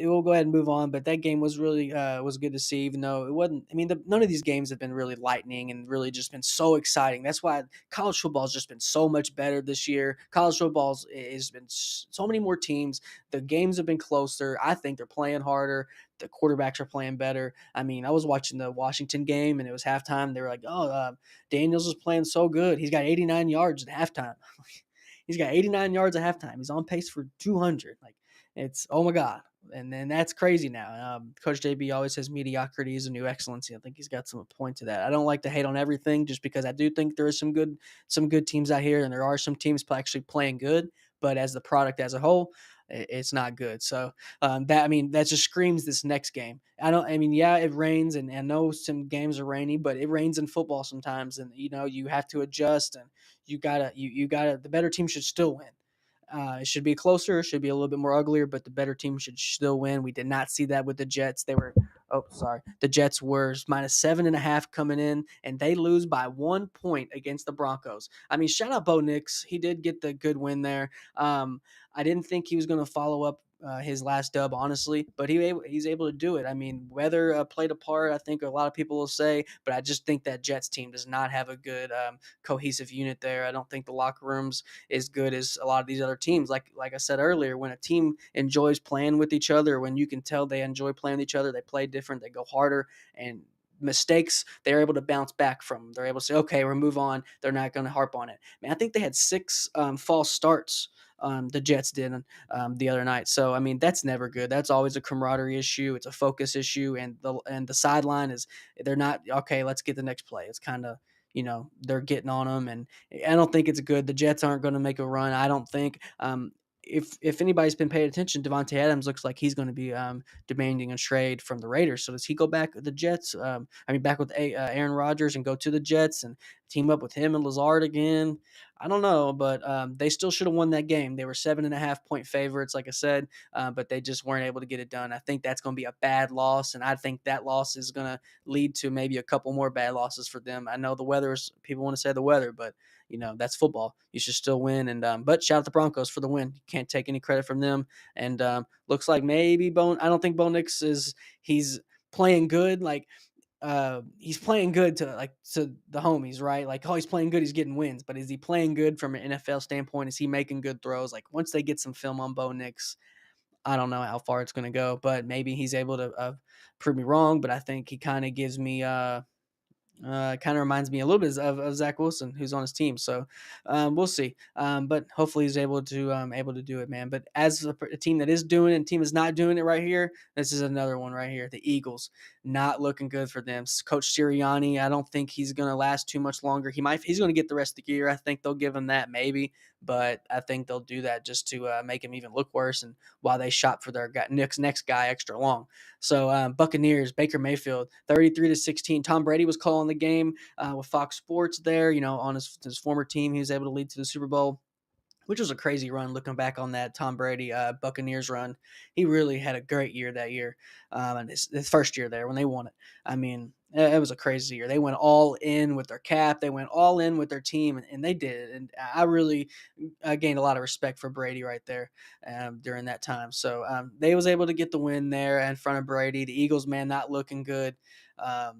we'll go ahead and move on. But that game was really was good to see, even though it wasn't. I mean, none of these games have been really lightning and really just been so exciting. That's why college football has just been so much better this year. College football has been so many more teams. The games have been closer. I think they're playing harder. The quarterbacks are playing better. I mean, I was watching the Washington game and it was halftime. They were like, "Oh, Daniels is playing so good. He's got 89 yards at halftime." He's got 89 yards at halftime. He's on pace for 200. Like, it's, oh my God. And then that's crazy now. Coach JB always says mediocrity is a new excellency. I think he's got some point to that. I don't like to hate on everything just because I do think there is some good teams out here, and there are some teams actually playing good. But as the product as a whole, it's not good. So that just screams this next game. Yeah, it rains, and I know some games are rainy, but it rains in football sometimes, and you have to adjust, and you gotta the better team should still win. It should be closer. It should be a little bit more uglier, but the better team should still win. We did not see that with the Jets. The Jets were -7.5 coming in, and they lose by 1 point against the Broncos. I mean, shout out Bo Nix. He did get the good win there. I didn't think he was going to follow up his last dub, honestly, but he's able to do it. I mean, weather played a part, I think a lot of people will say, but I just think that Jets team does not have a good cohesive unit there. I don't think the locker rooms as good as a lot of these other teams. Like I said earlier, when a team enjoys playing with each other, when you can tell they enjoy playing with each other, they play different, they go harder, and mistakes they're able to bounce back from. They're able to say, okay, we'll move on. They're not going to harp on it. Man, I think they had 6 false starts. The Jets did the other night. So I mean, that's never good. That's always a camaraderie issue. It's a focus issue, and the sideline is they're not okay. Let's get the next play. It's kind of they're getting on them, and I don't think it's good. The Jets aren't going to make a run. I don't think. If anybody's been paying attention, Devontae Adams looks like he's going to be demanding a trade from the Raiders. So does he go back with the Jets? Back with Aaron Rodgers and go to the Jets and team up with him and Lazard again? I don't know, but they still should have won that game. They were 7.5 point favorites, like I said, but they just weren't able to get it done. I think that's going to be a bad loss, and I think that loss is going to lead to maybe a couple more bad losses for them. I know people want to say the weather, but that's football. You should still win. And but shout out the Broncos for the win. You can't take any credit from them. And looks like maybe I don't think Bo Nix he's playing good. Like he's playing good to the homies, right? Like, oh, he's playing good, he's getting wins. But is he playing good from an NFL standpoint? Is he making good throws? Like, once they get some film on Bo Nix, I don't know how far it's going to go, but maybe he's able to prove me wrong. But I think he kind of gives me kind of reminds me a little bit of Zach Wilson, who's on his team. So we'll see. But hopefully he's able to do it, man. But as a team that is doing it, and team is not doing it right here, this is another one right here. The Eagles, not looking good for them. Coach Sirianni, I don't think he's going to last too much longer. He's going to get the rest of the year. I think they'll give him that maybe, but I think they'll do that just to make him even look worse, and while they shop for their next guy extra long. So Buccaneers, Baker Mayfield, 33-16. Tom Brady was calling the game with Fox Sports there, on his former team. He was able to lead to the Super Bowl, which was a crazy run looking back on that Tom Brady Buccaneers run. He really had a great year that year, and his first year there when they won it. I mean, it was a crazy year. They went all in with their cap. They went all in with their team, and they did it. And I really gained a lot of respect for Brady right there during that time. So they was able to get the win there in front of Brady. The Eagles, man, not looking good. I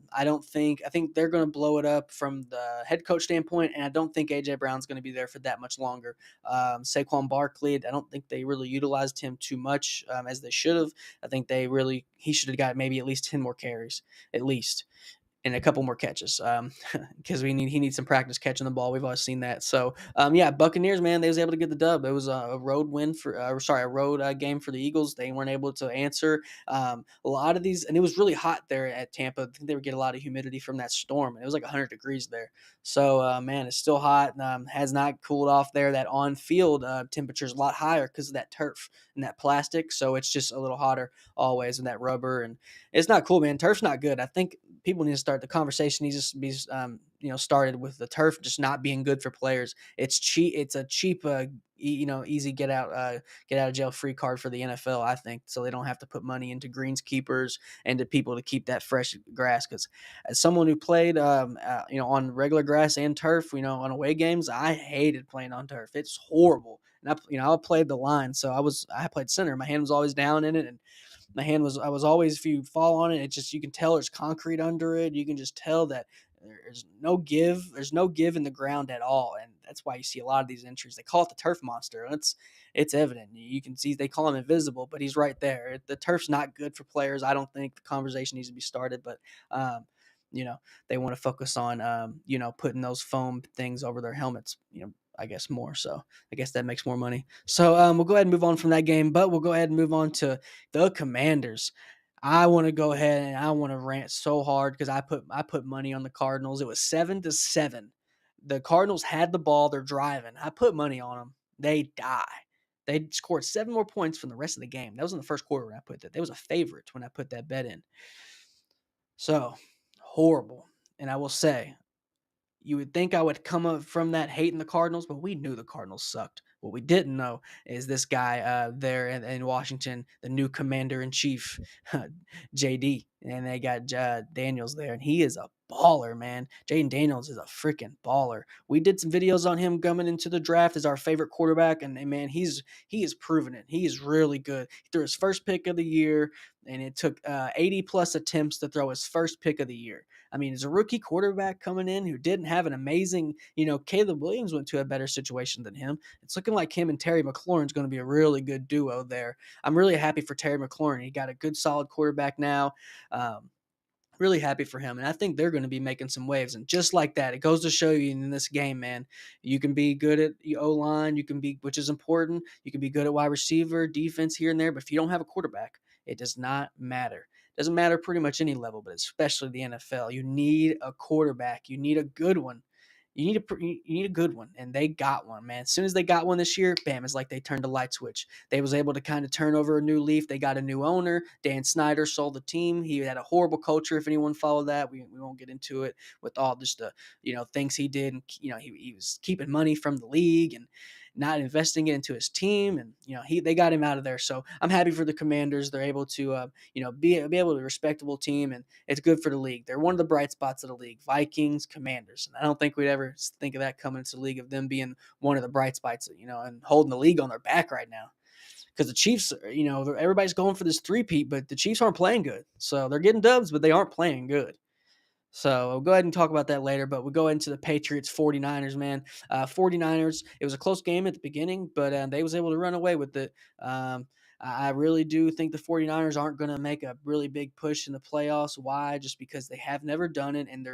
think they're going to blow it up from the head coach standpoint, and I don't think AJ Brown's going to be there for that much longer. Saquon Barkley, I don't think they really utilized him too much as they should have. I think he should have got maybe at least 10 more carries, at least, and a couple more catches because he needs some practice catching the ball. We've always seen that. So yeah, Buccaneers, man, they was able to get the dub. It was a road win a road game for the Eagles. They weren't able to answer a lot of these, and it was really hot there at Tampa. I think they would get a lot of humidity from that storm, and it was like 100 degrees there. So man, it's still hot. Has not cooled off there. That on field temperature is a lot higher because of that turf and that plastic. So it's just a little hotter always, and that rubber, and it's not cool, man. Turf's not good. I think people need to start the conversation needs to be started with the turf just not being good for players. It's cheap. It's a cheap easy get out of jail free card for the NFL, I think, so they don't have to put money into greenskeepers and to people to keep that fresh grass. Because as someone who played on regular grass and turf, on away games, I hated playing on turf. It's horrible. And I played the line, so I played center. My hand was always down in it, and I was always, if you fall on it, it's just, you can tell there's concrete under it. You can just tell that there's no give. There's no give in the ground at all. And that's why you see a lot of these injuries. They call it the turf monster. And it's evident. You can see they call him invisible, but he's right there. The turf's not good for players. I don't think the conversation needs to be started, but you know, they want to focus on putting those foam things over their helmets. I guess more. So I guess that makes more money. So we'll go ahead and move on from that game, but we'll go ahead and move on to the Commanders. I want to go ahead and I want to rant so hard because I put money on the Cardinals. It was 7-7. The Cardinals had the ball. They're driving. I put money on them. They die. They scored 7 more points from the rest of the game. That was in the first quarter when I put that. They was a favorite when I put that bet in. So horrible. And I will say, you would think I would come up from that hating the Cardinals, but we knew the Cardinals sucked. What we didn't know is this guy there in Washington, the new commander in chief, JD, and they got Daniels there, and he is a baller, man. Jaden Daniels is a freaking baller. We did some videos on him coming into the draft as our favorite quarterback, and man, he is proving it. He is really good. He threw his first pick of the year, and it took 80 plus attempts to throw his first pick of the year. I mean, as a rookie quarterback coming in who didn't have an amazing, Caleb Williams went to a better situation than him. It's looking like him and Terry McLaurin's going to be a really good duo there. I'm really happy for Terry McLaurin. He got a good, solid quarterback now. Really happy for him. And I think they're going to be making some waves. And just like that, it goes to show you in this game, man, you can be good at the O-line, which is important. You can be good at wide receiver, defense here and there. But if you don't have a quarterback, it does not matter. It doesn't matter pretty much any level, but especially the NFL. You need a quarterback. You need a good one. You need a good one, and they got one, man. As soon as they got one this year, bam, it's like they turned a light switch. They was able to kind of turn over a new leaf. They got a new owner. Dan Snyder sold the team. He had a horrible culture. If anyone followed that, we won't get into it with all just the things he did, and he was keeping money from the league and not investing it into his team, and they got him out of there. So I'm happy for the Commanders. They're able to be able to be a respectable team, and it's good for the league. They're one of the bright spots of the league. Vikings, Commanders, and I don't think we'd ever think of that coming into the league of them being one of the bright spots, and holding the league on their back right now. Because the Chiefs, everybody's going for this three-peat, but the Chiefs aren't playing good. So they're getting dubs, but they aren't playing good. So we'll go ahead and talk about that later, but we'll go into the Patriots 49ers, man. 49ers, it was a close game at the beginning, but they was able to run away with it. I really do think the 49ers aren't going to make a really big push in the playoffs. Why? Just because they have never done it, and they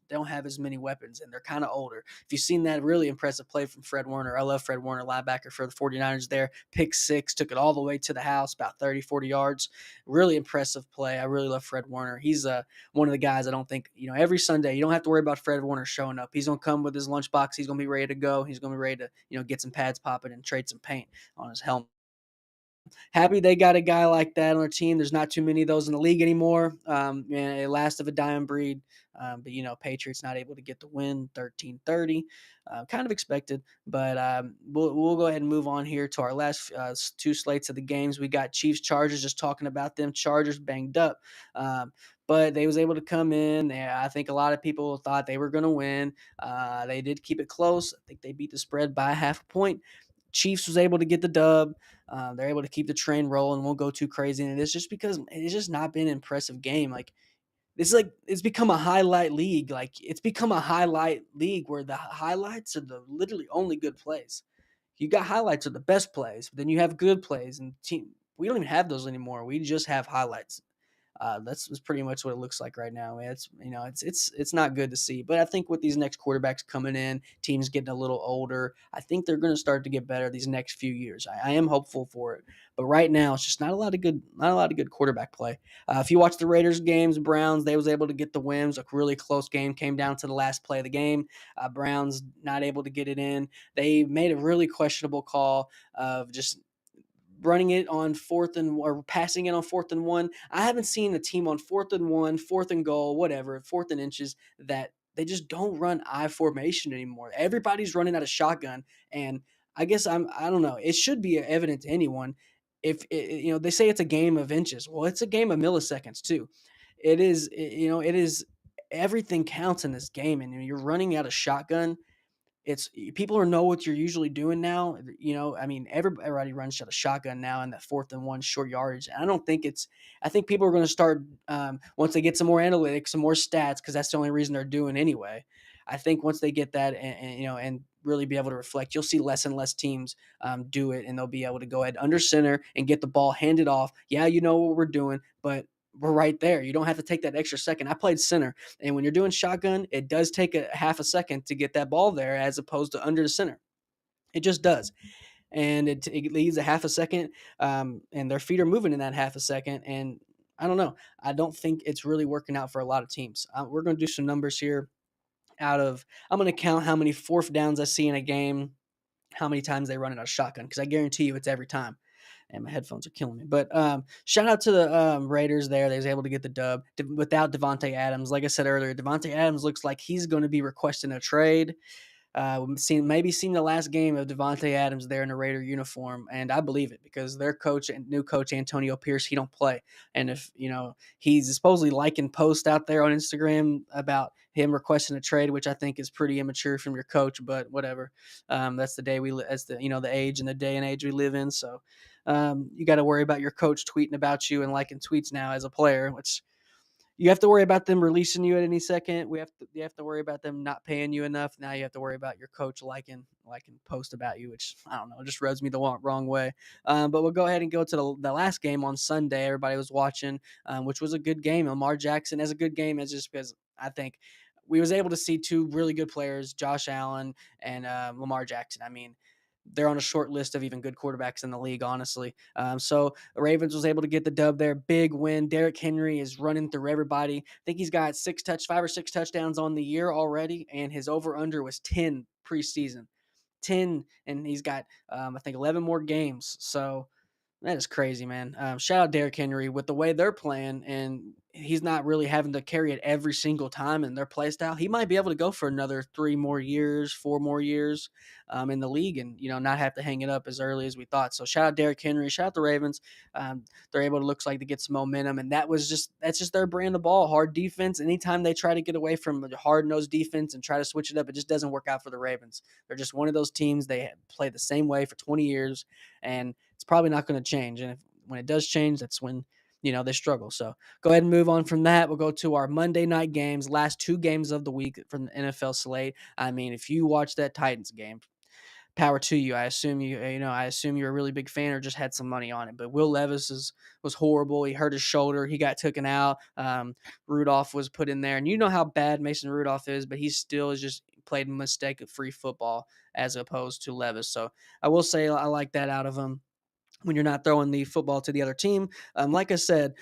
don't have as many weapons, and they're kind of older. If you've seen that really impressive play from Fred Warner, I love Fred Warner, linebacker for the 49ers there. Pick six, took it all the way to the house, about 30, 40 yards. Really impressive play. I really love Fred Warner. He's one of the guys I don't think, every Sunday, you don't have to worry about Fred Warner showing up. He's going to come with his lunchbox. He's going to be ready to go. He's going to be ready to, get some pads popping and trade some paint on his helmet. Happy they got a guy like that on their team. There's not too many of those in the league anymore. A last of a dying breed. But Patriots not able to get the win, 13-30. Kind of expected, but we'll go ahead and move on here to our last two slates of the games. We got Chiefs Chargers, just talking about them. Chargers banged up, but they was able to come in. I think a lot of people thought they were going to win. They did keep it close. I think they beat the spread by half a point. Chiefs was able to get the dub. They're able to keep the train rolling, won't go too crazy. And it's just because it's just not been an impressive game. It's become a highlight league. It's become a highlight league where the highlights are the literally only good plays. You got highlights are the best plays, but then you have good plays, and we don't even have those anymore. We just have highlights. That's pretty much what it looks like right now. It's not good to see. But I think with these next quarterbacks coming in, teams getting a little older, I think they're going to start to get better these next few years. I am hopeful for it. But right now, it's just not a lot of good quarterback play. If you watch the Raiders games, Browns, they was able to get the wins. A really close game came down to the last play of the game. Browns not able to get it in. They made a really questionable call of just running it on or passing it on 4th and 1. I haven't seen a team on 4th-and-1, 4th-and-goal, whatever, 4th-and-inches that they just don't run I formation anymore. Everybody's running out of shotgun, and I guess I don't know. It should be evident to anyone if they say it's a game of inches. Well, it's a game of milliseconds too. It is everything counts in this game, and you're running out of shotgun. It's people know what you're usually doing now. Everybody runs out of shotgun now in that 4th-and-1 short yardage. And I think people are going to start once they get some more analytics, some more stats, because that's the only reason they're doing anyway. I think once they get that and really be able to reflect, you'll see less and less teams do it, and they'll be able to go ahead under center and get the ball handed off. Yeah, you know what we're doing, but we're right there. You don't have to take that extra second. I played center, and when you're doing shotgun, it does take a half a second to get that ball there as opposed to under the center. It just does. And it leaves a half a second, and their feet are moving in that half a second. And I don't know. I don't think it's really working out for a lot of teams. We're going to do some numbers here. I'm going to count how many fourth downs I see in a game, how many times they run it out of shotgun, because I guarantee you it's every time. And my headphones are killing me. But shout out to the Raiders there. They was able to get the dub without Devontae Adams. Like I said earlier, Devontae Adams looks like he's going to be requesting a trade. Maybe seen the last game of Devontae Adams there in a Raider uniform, and I believe it because their coach and new coach Antonio Pierce, he don't play. And if he's supposedly liking posts out there on Instagram about him requesting a trade, which I think is pretty immature from your coach, but whatever. That's the day that's the age and the day and age we live in. So you got to worry about your coach tweeting about you and liking tweets now as a player, which you have to worry about them releasing you at any second. You have to worry about them not paying you enough. Now you have to worry about your coach liking post about you, which I don't know, just rubs me the wrong way. But we'll go ahead and go to the last game on Sunday. Everybody was watching, which was a good game. Lamar Jackson as a good game, is just because I think we was able to see two really good players, Josh Allen and Lamar Jackson. I mean, they're on a short list of even good quarterbacks in the league, honestly. So the Ravens was able to get the dub there. Big win. Derrick Henry is running through everybody. I think he's got 5 or 6 touchdowns on the year already, and his over-under was 10 preseason. 10, and he's got, I think, 11 more games. So that is crazy, man. Shout out Derrick Henry with the way they're playing, and he's not really having to carry it every single time in their play style. He might be able to go for another 3 more years, 4 more years in the league, and not have to hang it up as early as we thought. So shout out Derrick Henry, shout out the Ravens. They're able to looks like to get some momentum, and that's just their brand of ball, hard defense. Anytime they try to get away from the hard nosed defense and try to switch it up, it just doesn't work out for the Ravens. They're just one of those teams. They play the same way for 20 years, and it's probably not going to change. And when it does change, that's when they struggle. So go ahead and move on from that. We'll go to our Monday night games, last 2 games of the week from the NFL slate. I mean, if you watch that Titans game, power to you. I assume I assume you're a really big fan or just had some money on it. But Will Levis was horrible. He hurt his shoulder. He got taken out. Rudolph was put in there, and you know how bad Mason Rudolph is, but he still is just played mistake-free football as opposed to Levis. So I will say I like that out of him when you're not throwing the football to the other team. Like I said,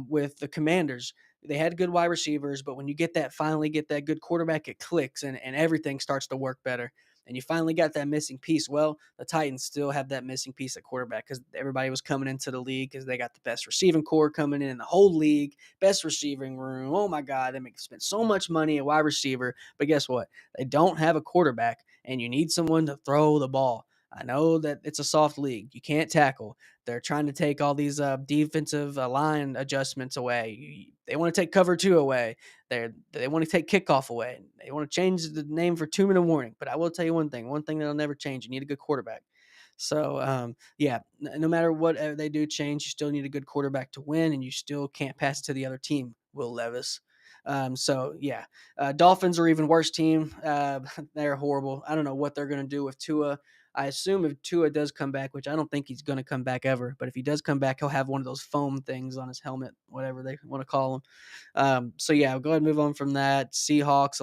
with the Commanders, they had good wide receivers, but when you finally get that good quarterback, it clicks and everything starts to work better. And you finally got that missing piece. Well, the Titans still have that missing piece at quarterback because everybody was coming into the league because they got the best receiving core coming in the whole league, best receiving room. Oh my God, they spend so much money at wide receiver. But guess what? They don't have a quarterback, and you need someone to throw the ball. I know that it's a soft league. You can't tackle. They're trying to take all these defensive line adjustments away. They want to take cover two away. They want to take kickoff away. They want to change the name for 2-minute warning. But I will tell you one thing that'll never change. You need a good quarterback. So, yeah, no matter what they do change, you still need a good quarterback to win, and you still can't pass it to the other team, Will Levis. So, yeah, Dolphins are even worse team. They're horrible. I don't know what they're going to do with Tua. I assume if Tua does come back, which I don't think he's going to come back ever, but if he does come back, he'll have one of those foam things on his helmet, whatever they want to call them. So yeah, I'll go ahead and move on from that. Seahawks,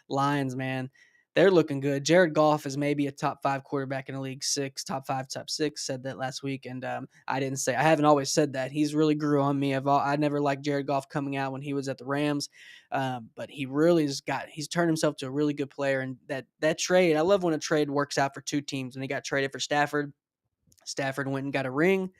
Lions, man, they're looking good. Jared Goff is maybe a top 5 quarterback in the league, top 5, top 6. Said that last week, and I haven't always said that. He's really grew on me. I never liked Jared Goff coming out when he was at the Rams, but he really he's turned himself to a really good player. And that trade, I love when a trade works out for two teams. And he got traded for Stafford. Stafford went and got a ring,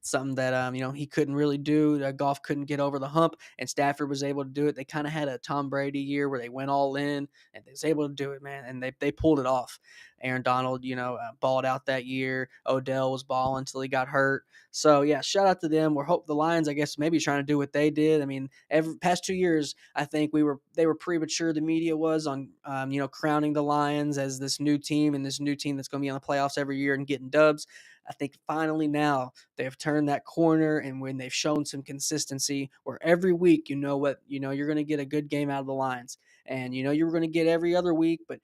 something that he couldn't really do. Goff couldn't get over the hump, and Stafford was able to do it. They kind of had a Tom Brady year where they went all in, and they was able to do it, man. And they pulled it off. Aaron Donald, balled out that year. Odell was balling until he got hurt. So yeah, shout out to them. We're hope the Lions, I guess, maybe trying to do what they did. I mean, every past 2 years, I think they were premature. The media was on, crowning the Lions as this new team that's going to be on the playoffs every year and getting dubs. I think finally now they've turned that corner, and when they've shown some consistency where every week you're going to get a good game out of the Lions, and you're going to get every other week, but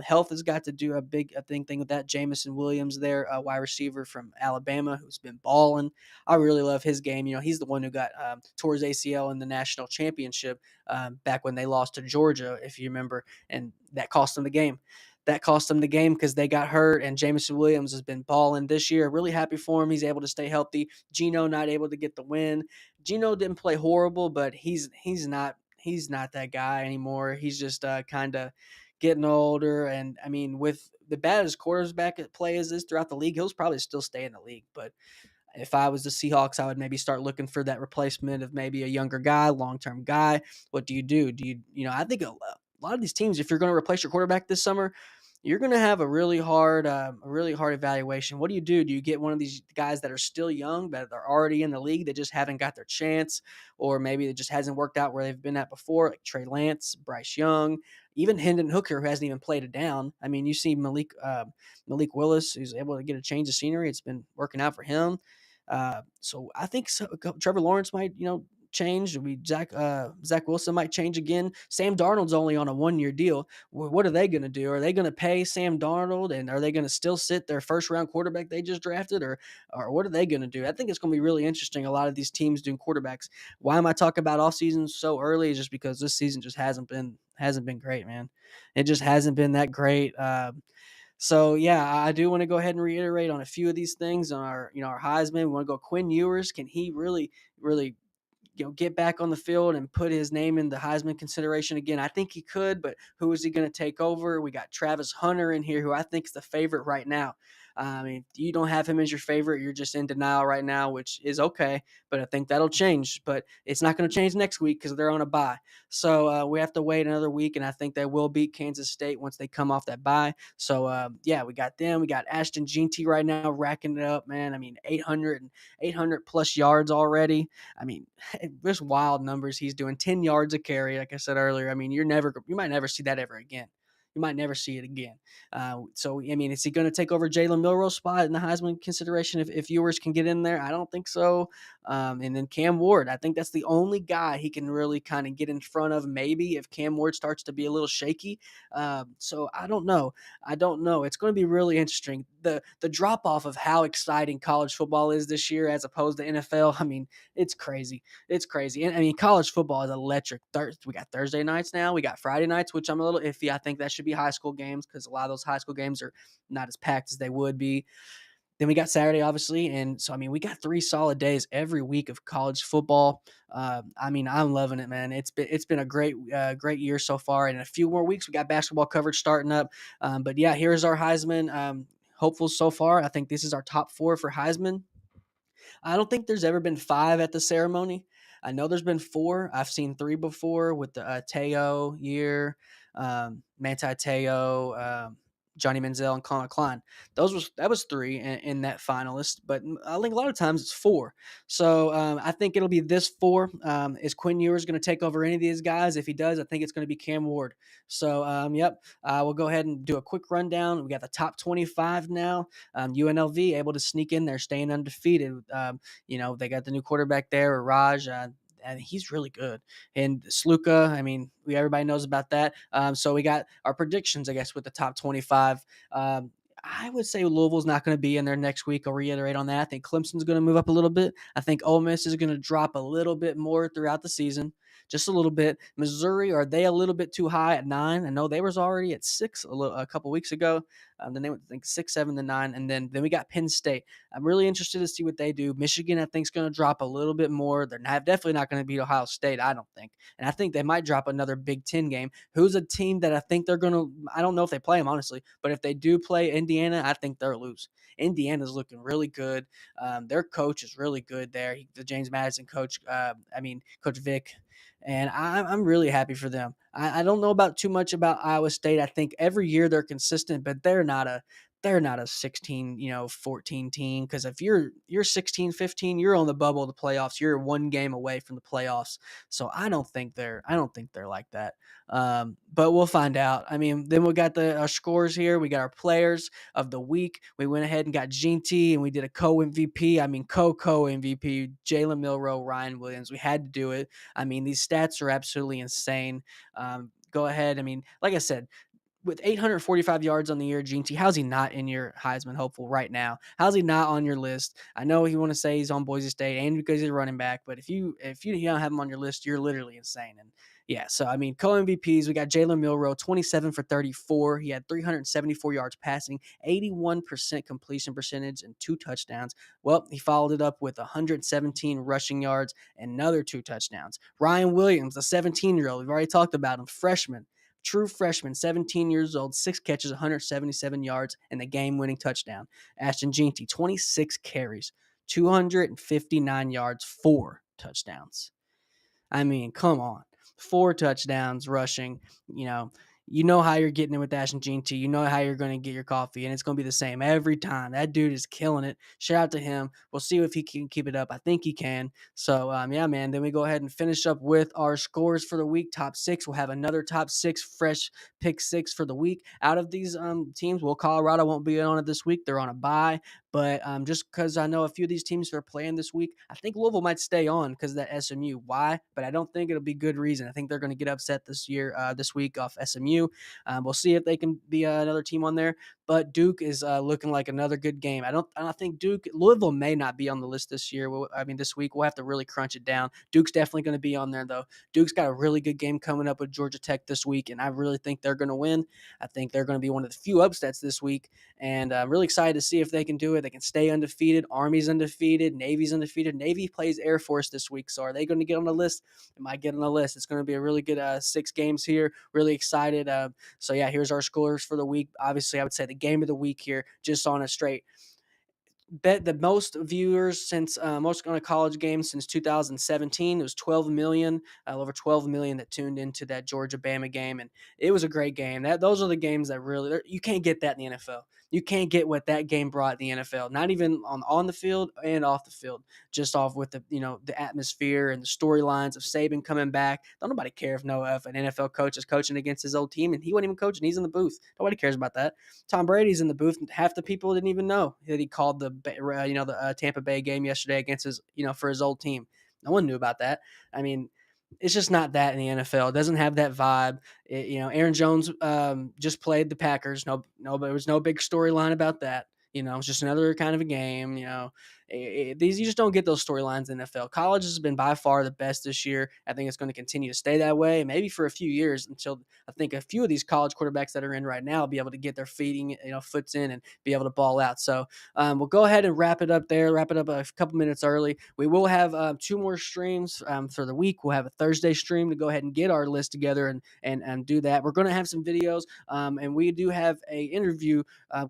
health has got to do a thing with that. Jamison Williams there, a wide receiver from Alabama who's been balling. I really love his game. He's the one who got tore his ACL in the national championship back when they lost to Georgia, if you remember, and that cost them the game. that cost them the game because they got hurt. And Jameson Williams has been balling this year. Really happy for him. He's able to stay healthy. Geno not able to get the win. Geno didn't play horrible, but he's not that guy anymore. He's just kind of getting older. And I mean, with the bad as quarterback play as is throughout the league, he'll probably still stay in the league. But if I was the Seahawks, I would maybe start looking for that replacement of maybe a younger guy, long-term guy. What do you do? I think a lot of these teams, if you're going to replace your quarterback this summer, you're going to have a really hard evaluation. What do you do? Do you get one of these guys that are still young, but they're already in the league, that just haven't got their chance, or maybe it just hasn't worked out where they've been at before, like Trey Lance, Bryce Young, even Hendon Hooker, who hasn't even played it down. I mean, you see Malik Willis, who's able to get a change of scenery. It's been working out for him. So I think Trevor Lawrence might, change. Zach Wilson might change again. Sam Darnold's only on a 1-year deal. What are they going to do? Are they going to pay Sam Darnold, and are they going to still sit their first round quarterback they just drafted, or what are they going to do? I think it's going to be really interesting. A lot of these teams doing quarterbacks. Why am I talking about off season so early? Is just because this season just hasn't been great, man. It just hasn't been that great. So yeah, I do want to go ahead and reiterate on a few of these things on our Heisman. We want to go Quinn Ewers. Can he really get back on the field and put his name in the Heisman consideration again? I think he could, but who is he going to take over? We got Travis Hunter in here, who I think is the favorite right now. I mean, you don't have him as your favorite. You're just in denial right now, which is okay, but I think that'll change. But it's not going to change next week because they're on a bye. So we have to wait another week, and I think they will beat Kansas State once they come off that bye. So, yeah, we got them. We got Ashton Jeanty right now racking it up, man. I mean, 800 plus yards already. I mean, there's wild numbers he's doing. 10 yards a carry, like I said earlier. I mean, you might never see that ever again. You might never see it again. So, I mean, is he going to take over Jalen Milroe's spot in the Heisman consideration if Ewers can get in there? I don't think so. And then Cam Ward, I think that's the only guy he can really kind of get in front of, maybe if Cam Ward starts to be a little shaky. So I don't know. It's going to be really interesting. The drop off of how exciting college football is this year as opposed to NFL. I mean, it's crazy. It's crazy. And I mean, college football is electric. We got Thursday nights now. We got Friday nights, which I'm a little iffy. I think that should be high school games because a lot of those high school games are not as packed as they would be. Then we got Saturday, obviously, and so I mean, we got 3 solid days every week of college football. I mean, I'm loving it, man. It's been a great year so far. And in a few more weeks, we got basketball coverage starting up. But yeah, here's our Heisman hopefuls so far. I think this is our top 4 for Heisman. I don't think there's ever been 5 at the ceremony. I know there's been 4. I've seen 3 before with the Teo year, Manti Teo, Johnny Manziel, and Connor Klein. That was 3 in that finalist, but I think a lot of times it's 4. So I think it'll be this 4. Is Quinn Ewers going to take over any of these guys? If he does, I think it's going to be Cam Ward. So yep, we'll go ahead and do a quick rundown. We got the top 25 now. UNLV able to sneak in there, staying undefeated. They got the new quarterback there, Raj. And he's really good. And Sluka, I mean, everybody knows about that. So we got our predictions, I guess, with the top 25. I would say Louisville's not going to be in there next week. I'll reiterate on that. I think Clemson's going to move up a little bit. I think Ole Miss is going to drop a little bit more throughout the season, just a little bit. Missouri, are they a little bit too high at 9? I know they was already at 6 a couple weeks ago. Then they went, I think, 6, 7, to 9, and then we got Penn State. I'm really interested to see what they do. Michigan, I think, is going to drop a little bit more. They're definitely not going to beat Ohio State, I don't think. And I think they might drop another Big Ten game. Who's a team that I think they're going to – I don't know if they play them, honestly. But if they do play Indiana, I think they'll lose. Indiana's looking really good. Their coach is really good there. The James Madison coach, Coach Vic. And I'm really happy for them. I don't know about too much about Iowa State. I think every year they're consistent, but they're not a 16, 14 team. Because if you're 16, 15, you're on the bubble of the playoffs. You're 1 game away from the playoffs. So I don't think they're like that. But we'll find out. I mean, then we got our scores here. We got our players of the week. We went ahead and got Gene T, and we did a co-MVP. I mean, co-MVP, Jalen Milroe, Ryan Williams. We had to do it. I mean, these stats are absolutely insane. Go ahead. I mean, like I said, with 845 yards on the year, Gene T, how's he not in your Heisman hopeful right now? How's he not on your list? I know you want to say he's on Boise State and because he's a running back, but if you don't have him on your list, you're literally insane. Yeah, so I mean, co-MVPs, we got Jalen Milroe, 27 for 34. He had 374 yards passing, 81% completion percentage, and 2 touchdowns. Well, he followed it up with 117 rushing yards and another 2 touchdowns. Ryan Williams, the 17-year-old, we've already talked about him, freshman, true freshman, 17 years old, 6 catches, 177 yards, and the game-winning touchdown. Ashton Jeanty, 26 carries, 259 yards, 4 touchdowns. I mean, come on. 4 touchdowns rushing, you know. You know how you're getting it with Ashton Jeanty. You know how you're going to get your coffee, and it's going to be the same every time. That dude is killing it. Shout out to him. We'll see if he can keep it up. I think he can. So, yeah, man. Then we go ahead and finish up with our scores for the week. Top six. We'll have another top six fresh pick six for the week. Out of these teams, well, Colorado won't be on it this week. They're on a bye. But just because I know a few of these teams are playing this week, I think Louisville might stay on because of that SMU. Why? But I don't think it'll be good reason. I think they're going to get upset this week off SMU. We'll see if they can be another team on there. But Duke is looking like another good game. I don't think Louisville may not be on the list this year. This week we'll have to really crunch it down. Duke's definitely going to be on there though. Duke's got a really good game coming up with Georgia Tech this week, and I really think they're going to win. I think they're going to be one of the few upsets this week, and I'm really excited to see if they can do it. They can stay undefeated. Army's undefeated. Navy's undefeated. Navy plays Air Force this week, so are they going to get on the list? It might get on the list. It's going to be a really good 6 games here. Really excited. So yeah, here's our scores for the week. Obviously, I would say the game of the week here, just on a straight bet, the most viewers since most on a college game since 2017. It was 12 million, over 12 million that tuned into that Georgia Bama game, and it was a great game. Those are the games that really you can't get that in the NFL. You can't get what that game brought in the NFL. Not even on the field and off the field. Just off with the atmosphere and the storylines of Saban coming back. Don't nobody care if an NFL coach is coaching against his old team and he wasn't even coaching. He's in the booth. Nobody cares about that. Tom Brady's in the booth. Half the people didn't even know that he called the Tampa Bay game yesterday against for his old team. No one knew about that. I mean, it's just not that in the NFL. It doesn't have that vibe. Aaron Jones just played the Packers. There was no big storyline about that. It's just another kind of a game. These you just don't get those storylines in the NFL. College has been by far the best this year. I think it's going to continue to stay that way, maybe for a few years until I think a few of these college quarterbacks that are in right now will be able to get their foots in and be able to ball out. So we'll go ahead and wrap it up there. Wrap it up a couple minutes early. We will have 2 more streams for the week. We'll have a Thursday stream to go ahead and get our list together and do that. We're going to have some videos, and we do have a interview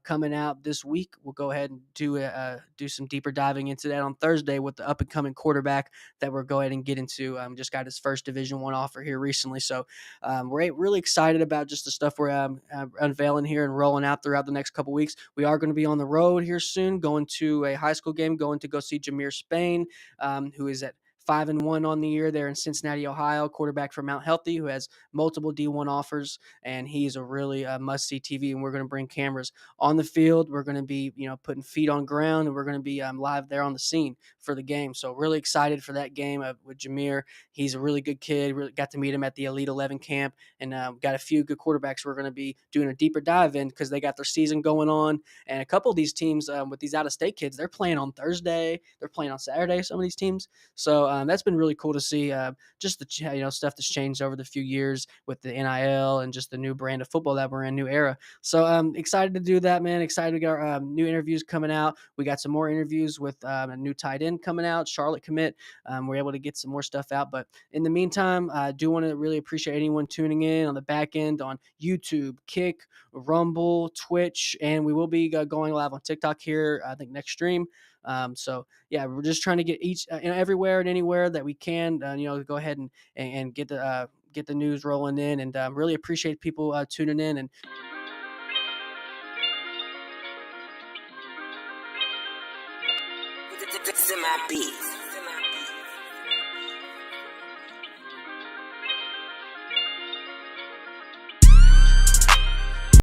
coming out this week. We'll go ahead and do some deeper diving into that on Thursday with the up and coming quarterback that we're going and get into. Just got his first Division I offer here recently, so we're really excited about just the stuff we're unveiling here and rolling out throughout the next couple weeks. We are going to be on the road here soon, going to a high school game, going to go see Jameer Spain, who is at 5-1 on the year there in Cincinnati, Ohio, quarterback from Mount Healthy, who has multiple D1 offers, and he's a really must-see TV. And we're going to bring cameras on the field. We're going to be, putting feet on ground, and we're going to be live there on the scene for the game. So really excited for that game with Jameer. He's a really good kid. Really got to meet him at the Elite 11 camp, and got a few good quarterbacks we're going to be doing a deeper dive in because they got their season going on. And a couple of these teams with these out-of-state kids, they're playing on Thursday. They're playing on Saturday, some of these teams. So that's been really cool to see just the stuff that's changed over the few years with the NIL and just the new brand of football that we're in, new era. So I'm excited to do that, man. Excited to get our new interviews coming out. We got some more interviews with a new tight end coming out, Charlotte commit. We're able to get some more stuff out. But in the meantime, I do want to really appreciate anyone tuning in on the back end on YouTube, Kick, Rumble, Twitch, and we will be going live on TikTok here, I think, next stream. So yeah, we're just trying to get everywhere and anywhere that we can, go ahead and get the news rolling in, and really appreciate people tuning in. And This is my beat.